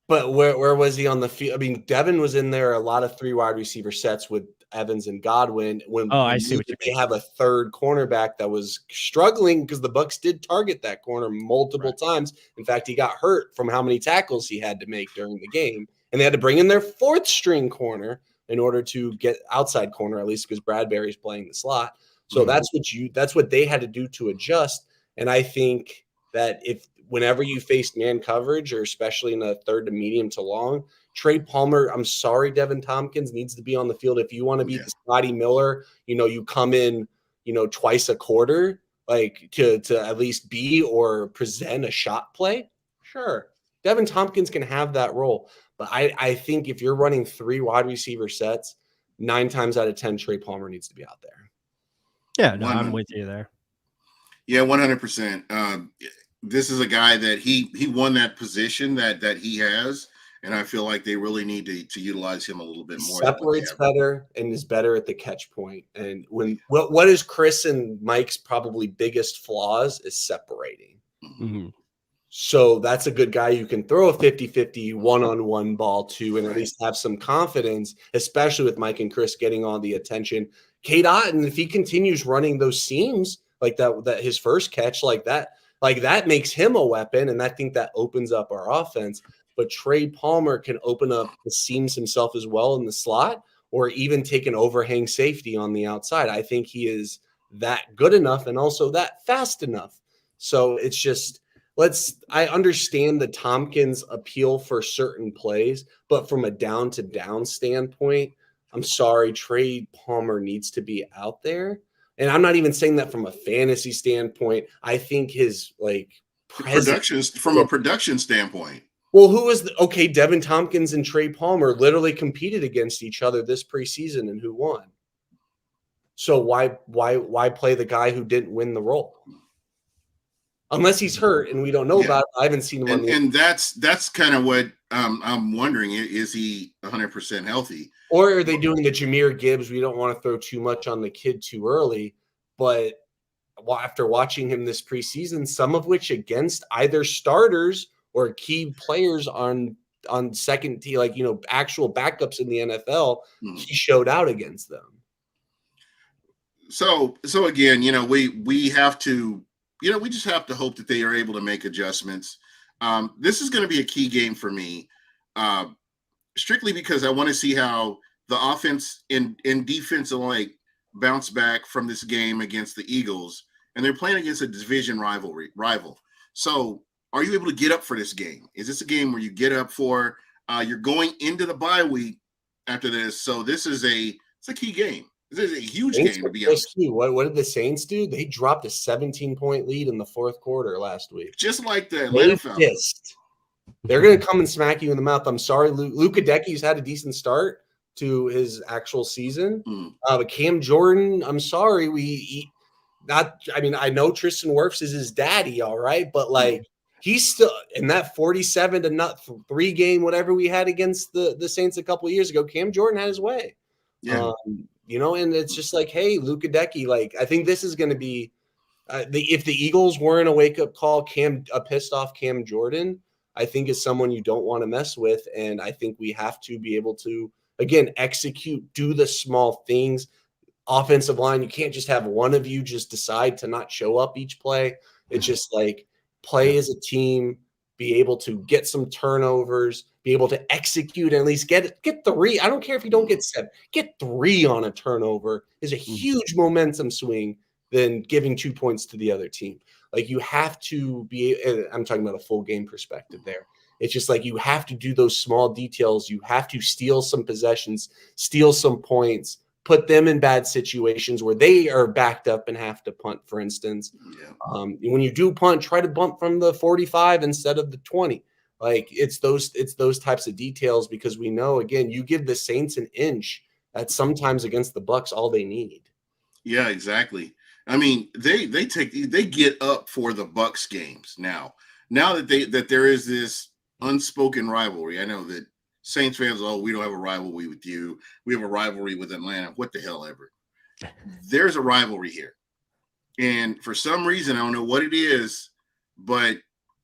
But where was he on the field? I mean, Devin was in there a lot of 3 wide receiver sets with Evans and Godwin. I see what you mean. They have a third cornerback that was struggling because the Bucs did target that corner multiple times. In fact, he got hurt from how many tackles he had to make during the game. And they had to bring in their 4th string corner in order to get outside corner, at least because Bradbury's playing the slot. So that's what they had to do to adjust. And I think that whenever you face man coverage, or especially in a third to medium to long, Trey Palmer, I'm sorry, Devin Tompkins needs to be on the field. If you want to be the Scotty Miller, you come in, twice a quarter, like to at least be or present a shot play. Sure. Devin Tompkins can have that role. But I think if you're running 3 wide receiver sets, 9 times out of 10, Trey Palmer needs to be out there. Yeah, no, I'm with you there. Yeah, 100%. This is a guy that he won that position that he has, and I feel like they really need to utilize him a little bit more. Separates better and is better at the catch point. And what is Chris and Mike's probably biggest flaws is separating. Mm-hmm. So that's a good guy you can throw a 50-50 one-on-one ball to and at least have some confidence, especially with Mike and Chris getting all the attention. Cade Otton, if he continues running those seams like that his first catch like that makes him a weapon, and I think that opens up our offense. But Trey Palmer can open up the seams himself as well in the slot, or even take an overhang safety on the outside. I think he is that good enough and also that fast enough. So it's just I understand the Tompkins appeal for certain plays, but from a down to down standpoint, I'm sorry, Trey Palmer needs to be out there. And I'm not even saying that from a fantasy standpoint. I think his productions from a production standpoint. Well, who was okay? Devin Tompkins and Trey Palmer literally competed against each other this preseason, and who won? So why play the guy who didn't win the role? Unless he's hurt and we don't know about it. I haven't seen him on the. And that's kind of what I'm wondering. Is he 100% healthy? Or are they doing the Jahmyr Gibbs? We don't want to throw too much on the kid too early, but after watching him this preseason, some of which against either starters or key players on second team, like actual backups in the NFL, he showed out against them. So again, we have to, we just have to hope that they are able to make adjustments. This is going to be a key game for me, strictly because I want to see how the offense and defense alike bounce back from this game against the Eagles. And they're playing against a division rival. So are you able to get up for this game? Is this a game where you get up for? You're going into the bye week after this. So it's a key game. This is a huge game to be honest. What did the Saints do? They dropped a 17-point lead in the fourth quarter last week. Just like the Atlanta Falcons. They're going to come and smack you in the mouth. I'm sorry, Luka Decky's had a decent start to his actual season. But Cam Jordan, I'm sorry, I know Tristan Wirfs is his daddy, all right, but like he's still in that 47-3 game, whatever we had against the Saints a couple of years ago. Cam Jordan had his way. Yeah. And it's just like, hey, Luka Decky, like I think this is going to be if the Eagles weren't a wake-up call, a pissed off Cam Jordan, I think is someone you don't want to mess with. And I think we have to be able to, again, execute, do the small things. Offensive line, you can't just have one of you just decide to not show up each play. It's just like play as a team, be able to get some turnovers, be able to execute and at least get 3. I don't care if you don't get 7. Get 3 on a turnover is a huge momentum swing than giving 2 points to the other team. Like you have to be – I'm talking about a full game perspective there. It's just like you have to do those small details. You have to steal some possessions, steal some points, put them in bad situations where they are backed up and have to punt, for instance. Yeah. When you do punt, try to bump from the 45 instead of the 20. Like it's those types of details because we know, again, you give the Saints an inch, that's sometimes against the Bucs all they need. Yeah, exactly. I mean, they get up for the Bucs games now that there is this unspoken rivalry. I know that Saints fans, we don't have a rivalry with you. We have a rivalry with Atlanta. What the hell ever. There's a rivalry here. And for some reason, I don't know what it is, but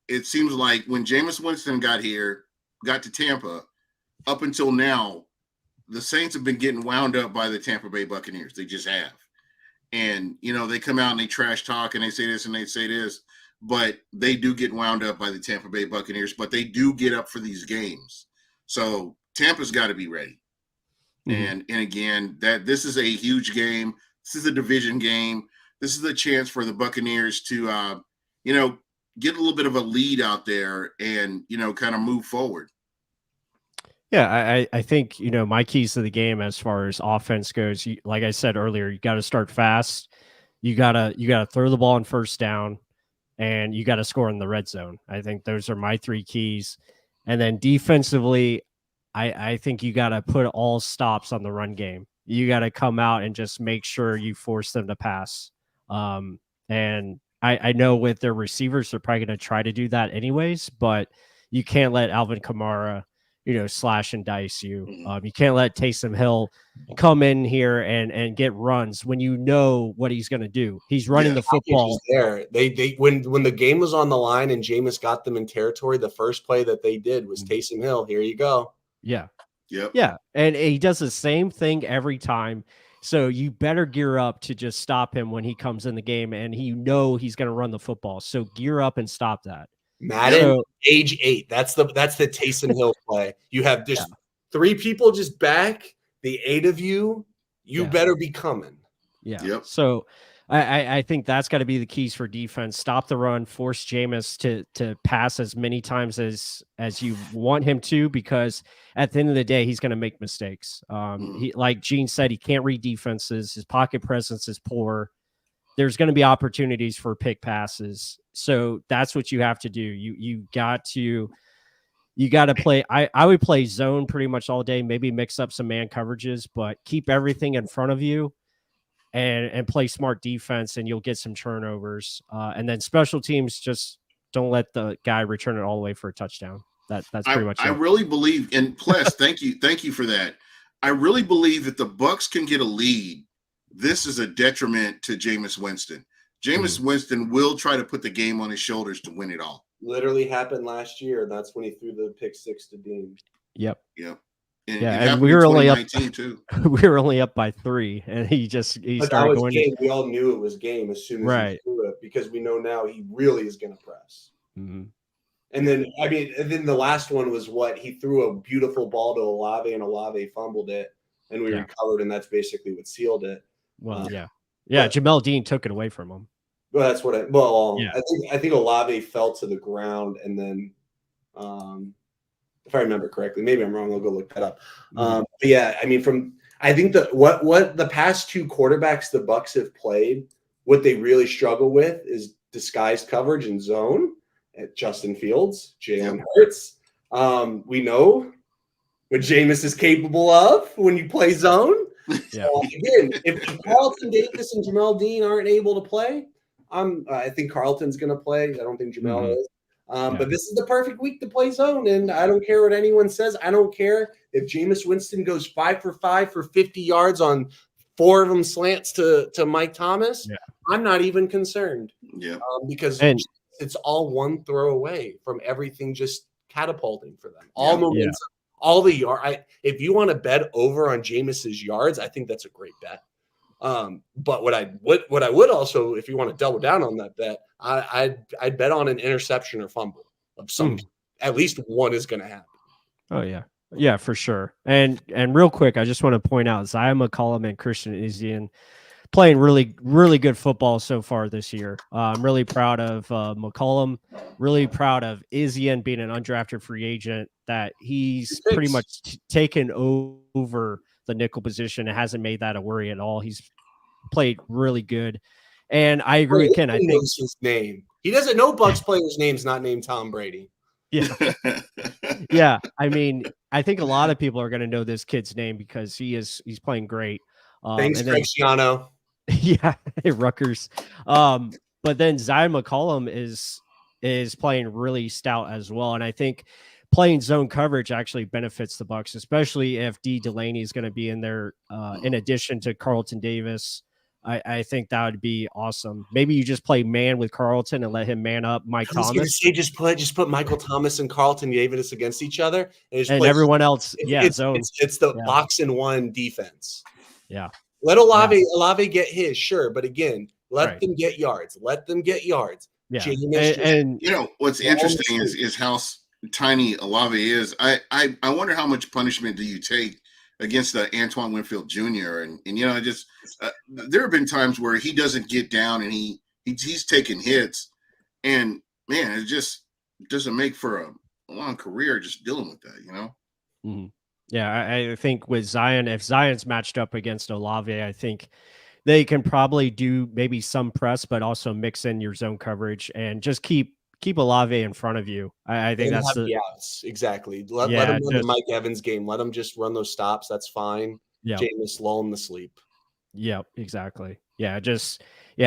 it seems like when Jameis Winston got to Tampa, up until now, the Saints have been getting wound up by the Tampa Bay Buccaneers. They just have. And, they come out and they trash talk and they say this and they say this, but they do get wound up by the Tampa Bay Buccaneers, but they do get up for these games. So Tampa's got to be ready. And again, this is a huge game. This is a division game. This is a chance for the Buccaneers to, get a little bit of a lead out there and, kind of move forward. Yeah, I think, my keys to the game as far as offense goes, like I said earlier, you got to start fast. You got to throw the ball on first down and you got to score in the red zone. I think those are my 3 keys. And then defensively, I think you got to put all stops on the run game. You got to come out and just make sure you force them to pass. And I know with their receivers, they're probably going to try to do that anyways, but you can't let Alvin Kamara, slash and dice you. You can't let Taysom Hill come in here and get runs when you know what he's going to do. He's running the football. There, when the game was on the line and Jameis got them in territory, the first play that they did was Taysom Hill. Here you go. Yeah. Yep. Yeah. And he does the same thing every time. So you better gear up to just stop him when he comes in the game and he's going to run the football. So gear up and stop that. Madden, age 8. That's the Taysom Hill play. You have just 3 people just back, the 8 of you. You better be coming. Yeah. Yep. So I think that's got to be the keys for defense. Stop the run, force Jameis to pass as many times as you want him to, because at the end of the day, he's going to make mistakes. He, like Gene said, he can't read defenses. His pocket presence is poor. There's going to be opportunities for pick passes. So that's what you have to do. You got to you got to play. I would play zone pretty much all day, maybe mix up some man coverages, but keep everything in front of you and play smart defense, and you'll get some turnovers. And then special teams, just don't let the guy return it all the way for a touchdown. That's pretty much it. I really believe, and plus, thank you for that. I really believe that the Bucs can get a lead. This is a detriment to Jameis Winston. Jameis Winston will try to put the game on his shoulders to win it all. Literally happened last year. That's when he threw the pick 6 to Dean. Yep. And we were only up too. We were only up by 3, and he started going. Game. We all knew it was game as soon as he threw it, because we know now he really is going to press. Mm-hmm. And then the last one was what he threw a beautiful ball to Olave, and Olave fumbled it, and we recovered, and that's basically what sealed it. Well, Jamel Dean took it away from him. Well, that's what I think Olave fell to the ground, and then if I remember correctly, maybe I'm wrong, I'll go look that up. But yeah, I mean, I think that what the past 2 quarterbacks the Bucs have played, what they really struggle with is disguised coverage and zone. At Justin Fields, Jalen Hurts. We know what Jameis is capable of when you play zone. Yeah. So again, if Carlton Davis and Jamel Dean aren't able to play, I think Carlton's going to play. I don't think Jamel is. But this is the perfect week to play zone, and I don't care what anyone says. I don't care if Jameis Winston goes 5 for 5 for 50 yards on 4 of them slants to Mike Thomas. Yeah. I'm not even concerned. Yeah, because it's all one throw away from everything just catapulting for them. All momentum, all the yard. If you want to bet over on Jameis's yards, I think that's a great bet. But what I would also, if you want to double down on that bet, I'd bet on an interception or fumble of some. At least one is going to happen. Oh yeah, for sure. And real quick, I just want to point out Zion McCollum and Christian Izien playing really, really good football so far this year. I'm really proud of McCollum, really proud of Izien being an undrafted free agent, that he's pretty much taken over the nickel position and hasn't made that a worry at all. He's played really good. And I agree with Ken. I think his name. He doesn't know Bucs players' names not named Tom Brady. Yeah. Yeah. I mean, I think a lot of people are going to know this kid's name because he's playing great. Thanks, Cristiano. Yeah, Rutgers. But then Zion McCollum is playing really stout as well. And I think playing zone coverage actually benefits the Bucs, especially if D. Delaney is going to be in there in addition to Carlton Davis. I think that would be awesome. Maybe you just play man with Carlton and let him man up Mike Thomas. Just put Michael Thomas and Carlton Davis against each other, and everyone else. It's the box and one defense. Yeah. Let Olave get his, sure, but again, let them get yards. Let them get yards. Yeah, and you know what's interesting is how tiny Olave is. I wonder how much punishment do you take against Antoine Winfield Jr. and you know, just there have been times where he doesn't get down and he's taking hits, and man, it just doesn't make for a long career just dealing with that, you know. Mm-hmm. Yeah, I think with Zion, if Zion's matched up against Olave, I think they can probably do maybe some press, but also mix in your zone coverage and just keep Olave in front of you. I think that's exactly. Let him run the Mike Evans game. Let him just run those stops. That's fine. Yeah, Jameis lull him to sleep. Yep, exactly. Yeah,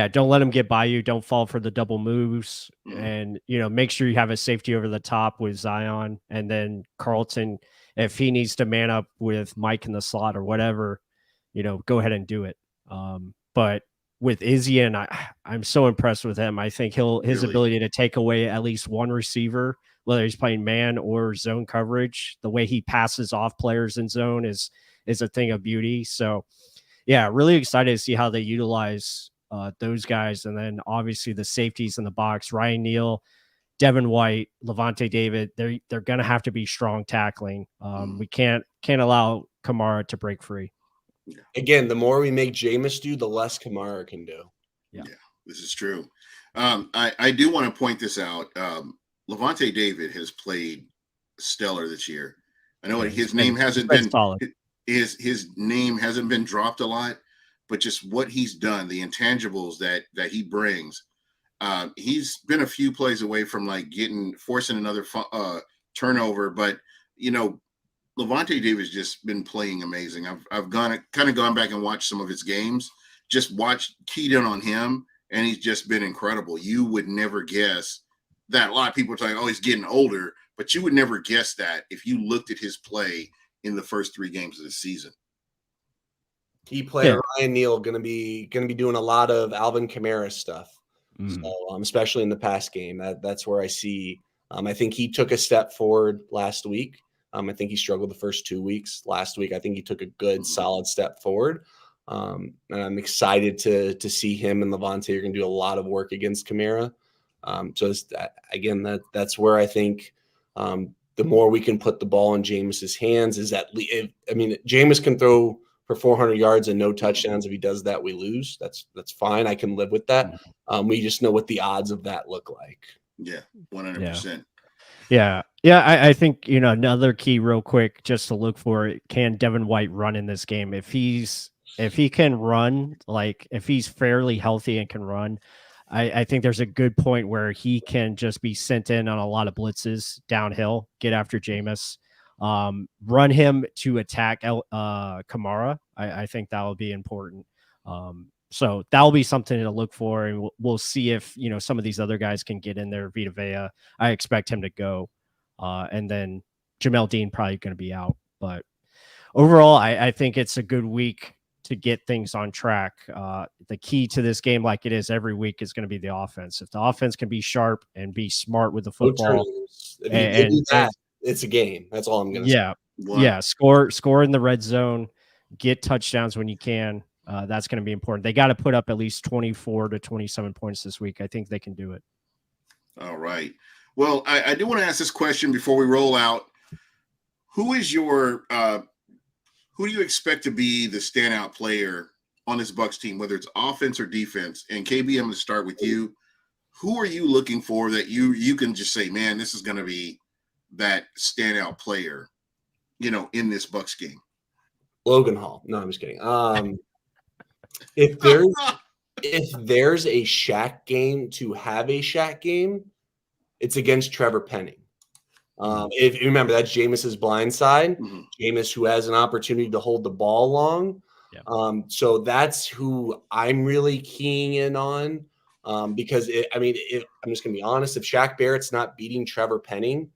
don't let him get by you. Don't fall for the double moves, and make sure you have a safety over the top with Zion, and then Carlton, if he needs to man up with Mike in the slot or whatever, go ahead and do it. But with Izien, I'm so impressed with him. I think his ability to take away at least one receiver, whether he's playing man or zone coverage, the way he passes off players in zone is a thing of beauty. So yeah, really excited to see how they utilize those guys. And then obviously the safeties in the box, Ryan Neal, Devin White, Levante David, they're going to have to be strong tackling. We can't allow Kamara to break free. Again, the more we make Jameis do, the less Kamara can do. Yeah, this is true. I do want to point this out. Levante David has played stellar this year. I know his name hasn't been solid. His name hasn't been dropped a lot, but just what he's done, the intangibles that he brings. He's been a few plays away from forcing another turnover. But, Levante Davis just been playing amazing. I've kind of gone back and watched some of his games, keyed in on him, and he's just been incredible. You would never guess that. A lot of people are saying, oh, he's getting older, but you would never guess that if you looked at his play in the first 3 games of the season. Key player Ryan Neal going to be doing a lot of Alvin Kamara stuff. So especially in the pass game, that's where I see. I think he took a step forward last week. I think he struggled the first 2 weeks. Last week, I think he took a good, solid step forward. And I'm excited to see him and Levante are going to do a lot of work against Kamara. That's where I think the more we can put the ball in Jameis's hands is Jameis can throw for 400 yards and no touchdowns. If he does that, we lose. That's fine. I can live with that. We just know what the odds of that look like. Yeah, 100%. Yeah. I think, another key real quick just to look for, can Devin White run in this game? If he can run, like if he's fairly healthy and can run, I think there's a good point where he can just be sent in on a lot of blitzes downhill, get after Jameis, run him to attack Kamara. I think that will be important. So that'll be something to look for, and we'll see if some of these other guys can get in there. Vita Vea, I expect him to go, and then Jamel Dean probably going to be out. But overall, I think it's a good week to get things on track. The key to this game, like it is every week, is going to be the offense. If the offense can be sharp and be smart with the football, it's a game. That's all I'm going to say. Yeah. Score in the red zone, get touchdowns when you can. That's going to be important. They got to put up at least 24 to 27 points this week. I think they can do it. All right. Well, I do want to ask this question before we roll out. Who is your who do you expect to be the standout player on this Bucs team, whether it's offense or defense? And KB, I'm going to start with you. Who are you looking for that you can just say, man, this is going to be that standout player, in this Bucs game? Logan Hall. No, I'm just kidding. If there's a Shaq game to have a Shaq game, it's against Trevor Penning. If you remember, that's Jameis's blind side. Jameis, who has an opportunity to hold the ball long. Yeah. So that's who I'm really keying in on. Because I'm just gonna be honest, if Shaq Barrett's not beating Trevor Penning,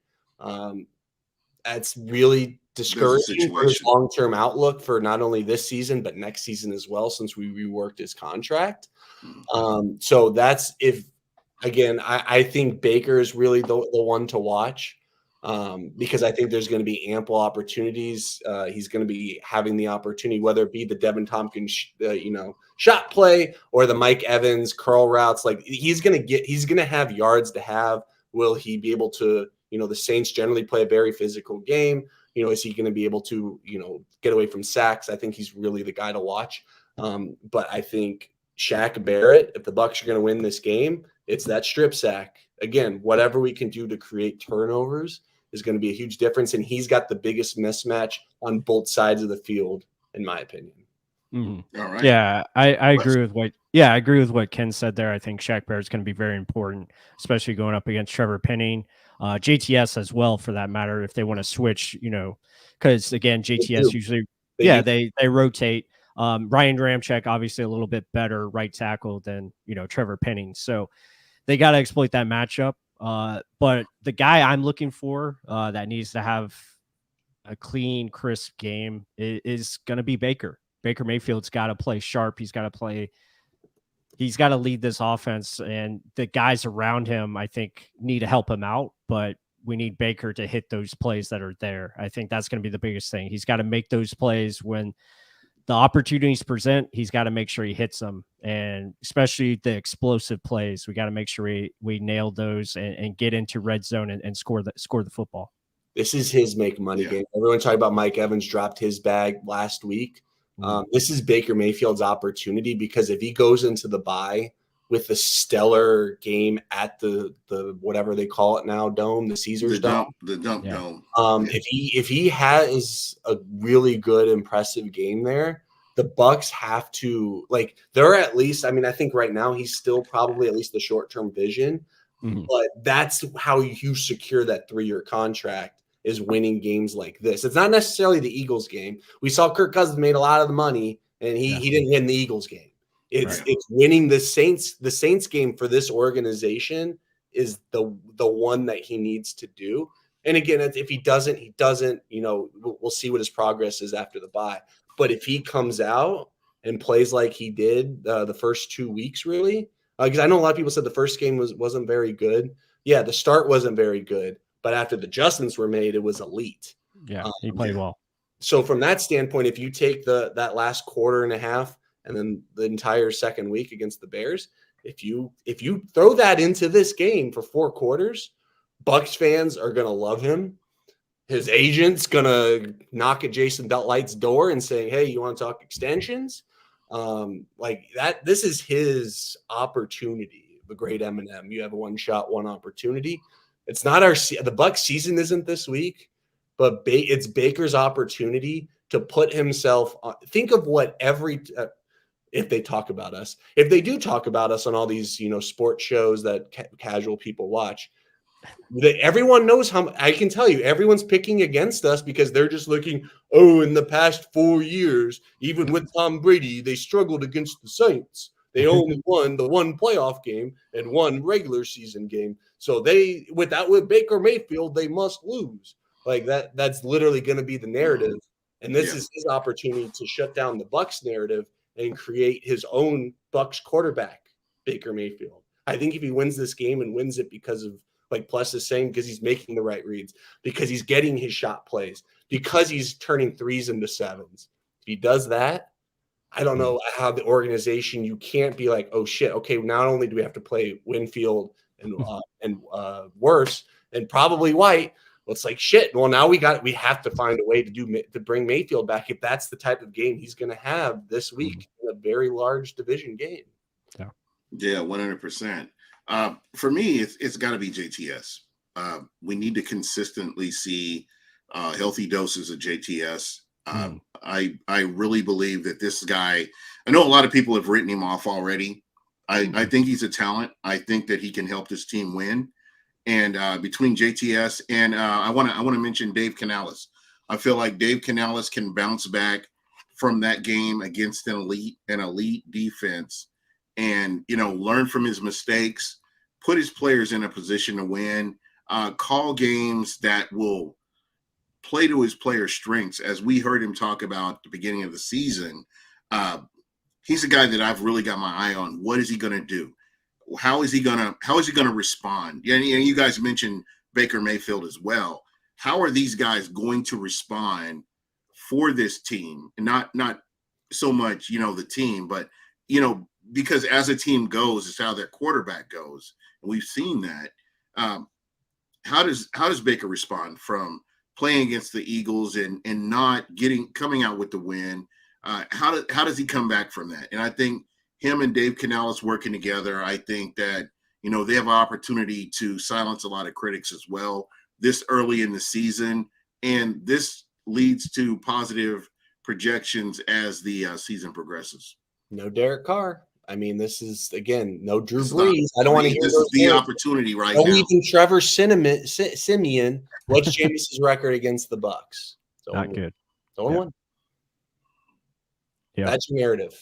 that's really discouraging for his long-term outlook for not only this season but next season as well, since we reworked his contract. So that's I think Baker is really the one to watch, because I think there's going to be ample opportunities. He's going to be having the opportunity, whether it be the Devin Tompkins shot play or the Mike Evans curl routes. Like he's going to have yards to have. Will he be able to? The Saints generally play a very physical game. Is he going to be able to, get away from sacks? I think he's really the guy to watch. But I think Shaq Barrett, if the Bucs are going to win this game, it's that strip sack. Again, whatever we can do to create turnovers is going to be a huge difference. And he's got the biggest mismatch on both sides of the field, in my opinion. All right. Yeah, I agree with what Ken said there. I think Shaq Barrett's going to be very important, especially going up against Trevor Penning. JTS as well, for that matter, if they want to switch, because again, JTS usually, they rotate. Ryan Ramczyk, obviously a little bit better right tackle than, Trevor Penning. So they got to exploit that matchup. But the guy I'm looking for that needs to have a clean, crisp game is going to be Baker. Baker Mayfield's got to play sharp. He's got to lead this offense, and the guys around him, I think, need to help him out, but we need Baker to hit those plays that are there. I think that's going to be the biggest thing. He's got to make those plays when the opportunities present. He's got to make sure he hits them, and especially the explosive plays. We got to make sure we nail those and get into red zone and score the football. This is his make money game. Everyone talking about Mike Evans dropped his bag last week. This is Baker Mayfield's opportunity, because if he goes into the bye with a stellar game at the whatever they call it now, dome, the Caesars Dome, the dump dome. If he has a really good, impressive game there, the Bucs have to, they're at least, I think right now he's still probably at least the short-term vision, But that's how you secure that 3-year contract, is winning games like this. It's not necessarily the Eagles game. We saw Kirk Cousins made a lot of the money, and he didn't win the Eagles game. It's winning the Saints. The Saints game for this organization is the one that he needs to do. And again, if he doesn't, he doesn't. You know, we'll see what his progress is after the bye. But if he comes out and plays like he did the first 2 weeks, really, because I know a lot of people said the first game wasn't very good. Yeah, the start wasn't very good, but after the adjustments were made, it was elite. Yeah, he played well. So from that standpoint, if you take that last quarter and a half and then the entire second week against the Bears, if you throw that into this game for 4 quarters, Bucs fans are going to love him. His agent's going to knock at Jason Light's door and saying, hey, you want to talk extensions? Like that, this is his opportunity. The great Eminem. You have a one shot, one opportunity. It's not the Bucs season isn't this week, but it's Baker's opportunity to put himself on. Think of what if they talk about us, if they do talk about us on all these, sports shows that casual people watch, everyone knows how. I can tell you, everyone's picking against us because they're just looking. Oh, in the past 4 years, even with Tom Brady, they struggled against the Saints. They only won the one playoff game and one regular season game. So with Baker Mayfield, they must lose. Like that. That's literally going to be the narrative. And this is his opportunity to shut down the Bucs narrative and create his own Bucs quarterback, Baker Mayfield. I think if he wins this game and wins it because of, like Plus is saying, because he's making the right reads, because he's getting his shot plays, because he's turning 3s into 7s. If he does that, I don't know how the organization, you can't be like, oh shit, okay, not only do we have to play Winfield and worse, and probably White, well, it's like shit. Well, now we have to find a way to bring Mayfield back if that's the type of game he's going to have this week in a very large division game. Yeah, 100%. For me, it's got to be JTS. We need to consistently see healthy doses of JTS. I really believe that this guy, I know a lot of people have written him off already. I think he's a talent. I think that he can help this team win. And between JTS and I want to mention Dave Canales. I feel like Dave Canales can bounce back from that game against an elite defense and, learn from his mistakes, put his players in a position to win, call games that will play to his players' strengths. As we heard him talk about at the beginning of the season, he's a guy that I've really got my eye on. What is he going to do? How is he gonna respond? And you guys mentioned Baker Mayfield as well. How are these guys going to respond for this team? And not so much, the team, but because as a team goes, it's how their quarterback goes. And we've seen that. How does Baker respond from playing against the Eagles and not coming out with the win? How does he come back from that? And I think him and Dave Canales working together, I think that, they have an opportunity to silence a lot of critics as well this early in the season. And this leads to positive projections as the season progresses. No Derek Carr. I mean, this is, again, no Drew Brees. I don't want to hear this is the opportunity right now. Even Trevor Siemian. What's Jameis's record against the Bucs? Not good. 0-1. Yeah. That's your narrative.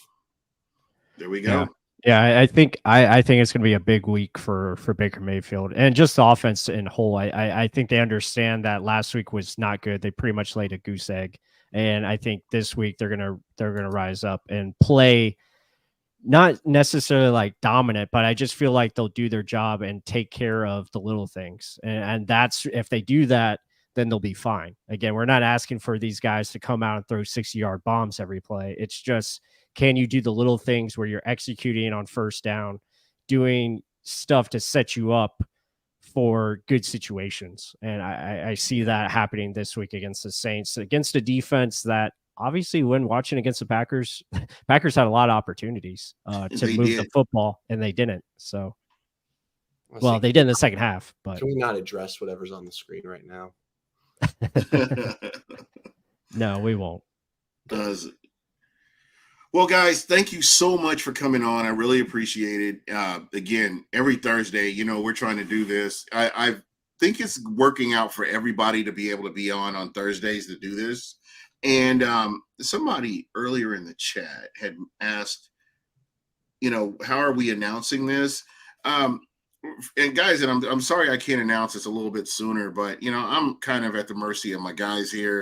There we go. Yeah, I think it's going to be a big week for Baker Mayfield and just the offense in whole. I think they understand that last week was not good. They pretty much laid a goose egg, and I think this week they're gonna rise up and play, not necessarily like dominant, but I just feel like they'll do their job and take care of the little things, and that's, if they do that, then they'll be fine. Again, we're not asking for these guys to come out and throw 60-yard bombs every play. It's just, can you do the little things where you're executing on first down, doing stuff to set you up for good situations? And I see that happening this week against the Saints, against a defense that obviously, when watching against the Packers, Packers had a lot of opportunities to move the football, and they didn't. So, well, they did in the second half. But can we not address whatever's on the screen right now? No, we won't. Well, guys, thank you so much for coming on. I really appreciate it. Again, every Thursday, we're trying to do this. I think it's working out for everybody to be able to be on Thursdays to do this. And somebody earlier in the chat had asked, how are we announcing this? And guys, and I'm sorry I can't announce this a little bit sooner, but I'm kind of at the mercy of my guys here.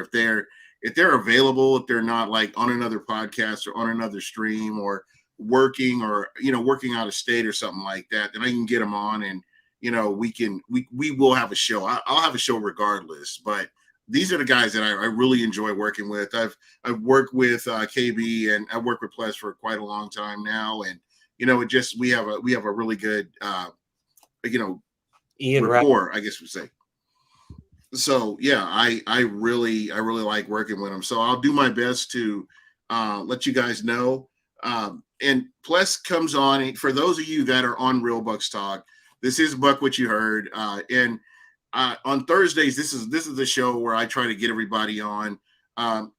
If they're available, if they're not like on another podcast or on another stream or working or working out of state or something like that, then I can get them on and we will have a show. I'll have a show regardless. But these are the guys that I really enjoy working with. I've worked with KB and I've worked with Ples for quite a long time now, and we have a really good Ian rapport, I guess we say. So yeah, I really like working with them. So I'll do my best to let you guys know. And Ples comes on. For those of you that are on Real Bucs Talk, this is Buck What You Heard. And on Thursdays, this is the show where I try to get everybody on.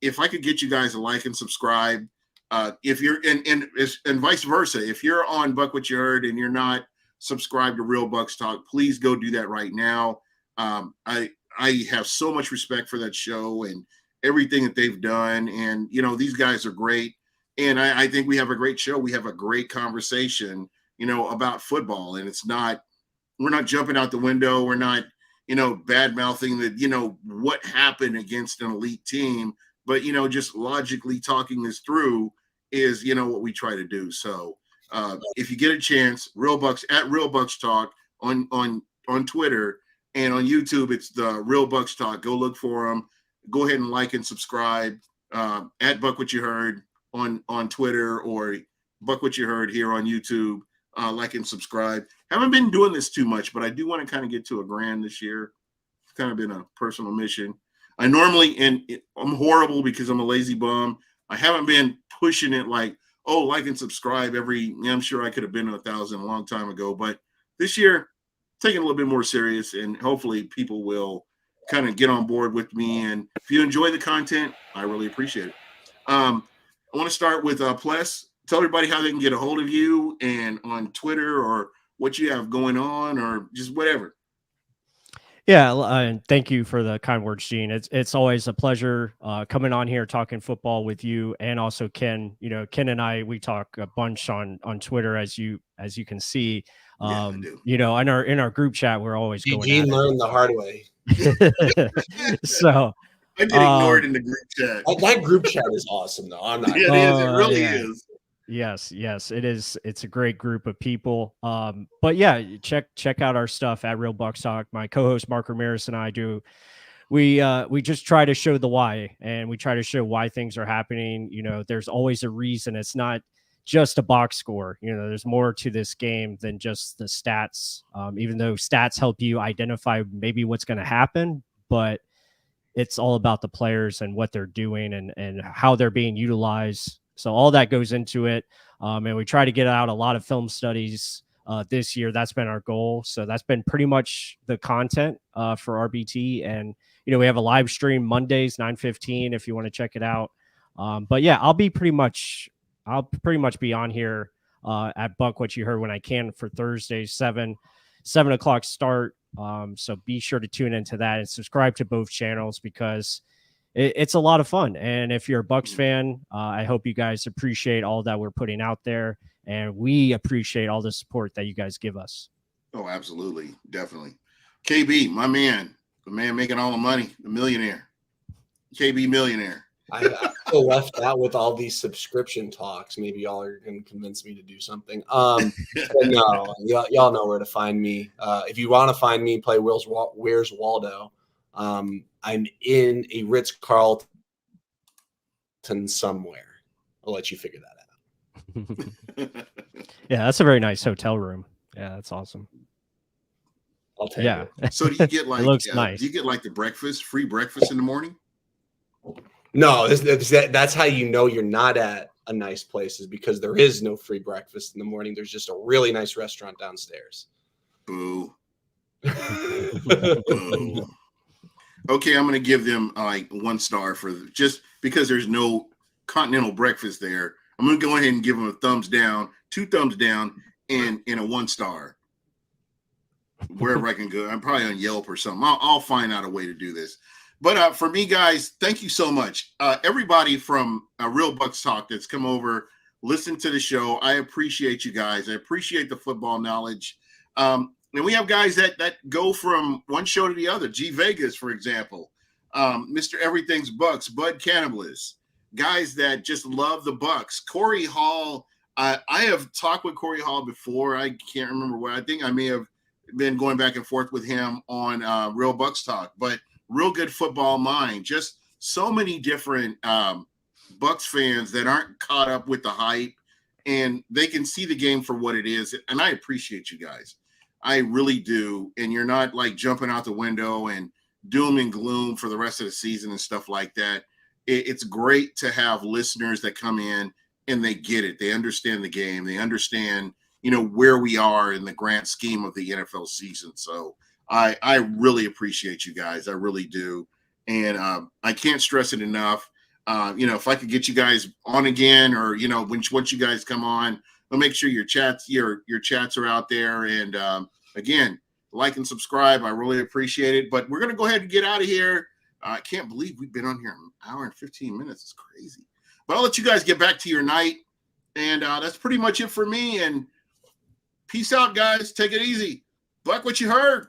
If I could get you guys to like and subscribe, if you're and vice versa, if you're on Buck What You Heard and you're not subscribed to Real Bucs Talk, please go do that right now. I have so much respect for that show and everything that they've done. And, these guys are great. And I think we have a great show. We have a great conversation, about football. And we're not jumping out the window. We're not, bad mouthing that, what happened against an elite team. But, just logically talking this through is, what we try to do. So if you get a chance, Real Bucs at Real Bucs Talk on Twitter. And on YouTube, it's the Real Bucs Talk. Go look for them. Go ahead and like and subscribe at Buck What You Heard on Twitter or Buck What You Heard here on YouTube. Like and subscribe. Haven't been doing this too much, but I do want to kind of get to 1,000,000 this year. It's kind of been a personal mission. I normally, I'm horrible because I'm a lazy bum. I haven't been pushing it like, like and subscribe I'm sure I could have been to 1,000 a long time ago, but this year, taking a little bit more serious, and hopefully people will kind of get on board with me. And if you enjoy the content, I really appreciate it. I want to start with Ples. Tell everybody how they can get a hold of you and on Twitter or what you have going on or just whatever. Yeah, and thank you for the kind words, Gene. It's always a pleasure coming on here talking football with you and also Ken. Ken and I, we talk a bunch on Twitter, as you can see. Yeah, I do. In our group chat, we're always going. Gene learned the hard way. So I get ignored in the group chat. That group chat is awesome, though. I'm not. Yeah, it is. It really is. Yes, it is. It's a great group of people. But yeah, check out our stuff at Real Bucs Talk. My co-host Mark Ramirez and I do. We just try to show the why, and we try to show why things are happening. There's always a reason. It's not just a box score. There's more to this game than just the stats. Even though stats help you identify maybe what's going to happen, but it's all about the players and what they're doing and how they're being utilized. So all that goes into it. And we try to get out a lot of film studies this year. That's been our goal. So that's been pretty much the content for RBT. And, we have a live stream Mondays, 9:15, if you want to check it out. But yeah, I'll pretty much be on here at Buck What You Heard when I can for Thursdays, 7 o'clock start. So be sure to tune into that and subscribe to both channels because it's a lot of fun. And if you're a Bucs fan, I hope you guys appreciate all that we're putting out there. And we appreciate all the support that you guys give us. Oh, absolutely. Definitely. KB, my man, the man making all the money, the millionaire. KB millionaire. I feel left out with all these subscription talks. Maybe y'all are going to convince me to do something. But no, y'all know where to find me. If you want to find me, play Where's Waldo. I'm in a Ritz-Carlton somewhere. I'll let you figure that out. Yeah, that's a very nice hotel room. Yeah, that's awesome. I'll take it. So do you get like it looks nice. Do you get like the free breakfast in the morning? No, that's how you know you're not at a nice place, is because there is no free breakfast in the morning. There's just a really nice restaurant downstairs. Boo. Boo. Okay, I'm going to give them like 1 star for just because there's no continental breakfast there. I'm going to go ahead and give them a thumbs down, 2 thumbs down, and a 1 star. Wherever I can go. I'm probably on Yelp or something. I'll find out a way to do this. But for me, guys, thank you so much. Everybody from Real Bucs Talk that's come over, listen to the show. I appreciate you guys. I appreciate the football knowledge. And we have guys that go from one show to the other. G Vegas, for example. Mr. Everything's Bucs, Bud Cannibals. Guys that just love the Bucs. Corey Hall. I have talked with Corey Hall before. I can't remember what. I think I may have been going back and forth with him on Real Bucs Talk, but real good football mind. Just so many different Bucs fans that aren't caught up with the hype, and they can see the game for what it is. And I appreciate you guys. I really do. And you're not like jumping out the window and doom and gloom for the rest of the season and stuff like that. It's great to have listeners that come in and they get it. They understand the game. They understand, where we are in the grand scheme of the NFL season. So I really appreciate you guys. I really do. And I can't stress it enough. If I could get you guys on again, or, once you guys come on, I'll make sure your chats are out there. And again, like and subscribe. I really appreciate it. But we're going to go ahead and get out of here. I can't believe we've been on here an hour and 15 minutes. It's crazy. But I'll let you guys get back to your night. And that's pretty much it for me. And peace out, guys. Take it easy. Like what you heard.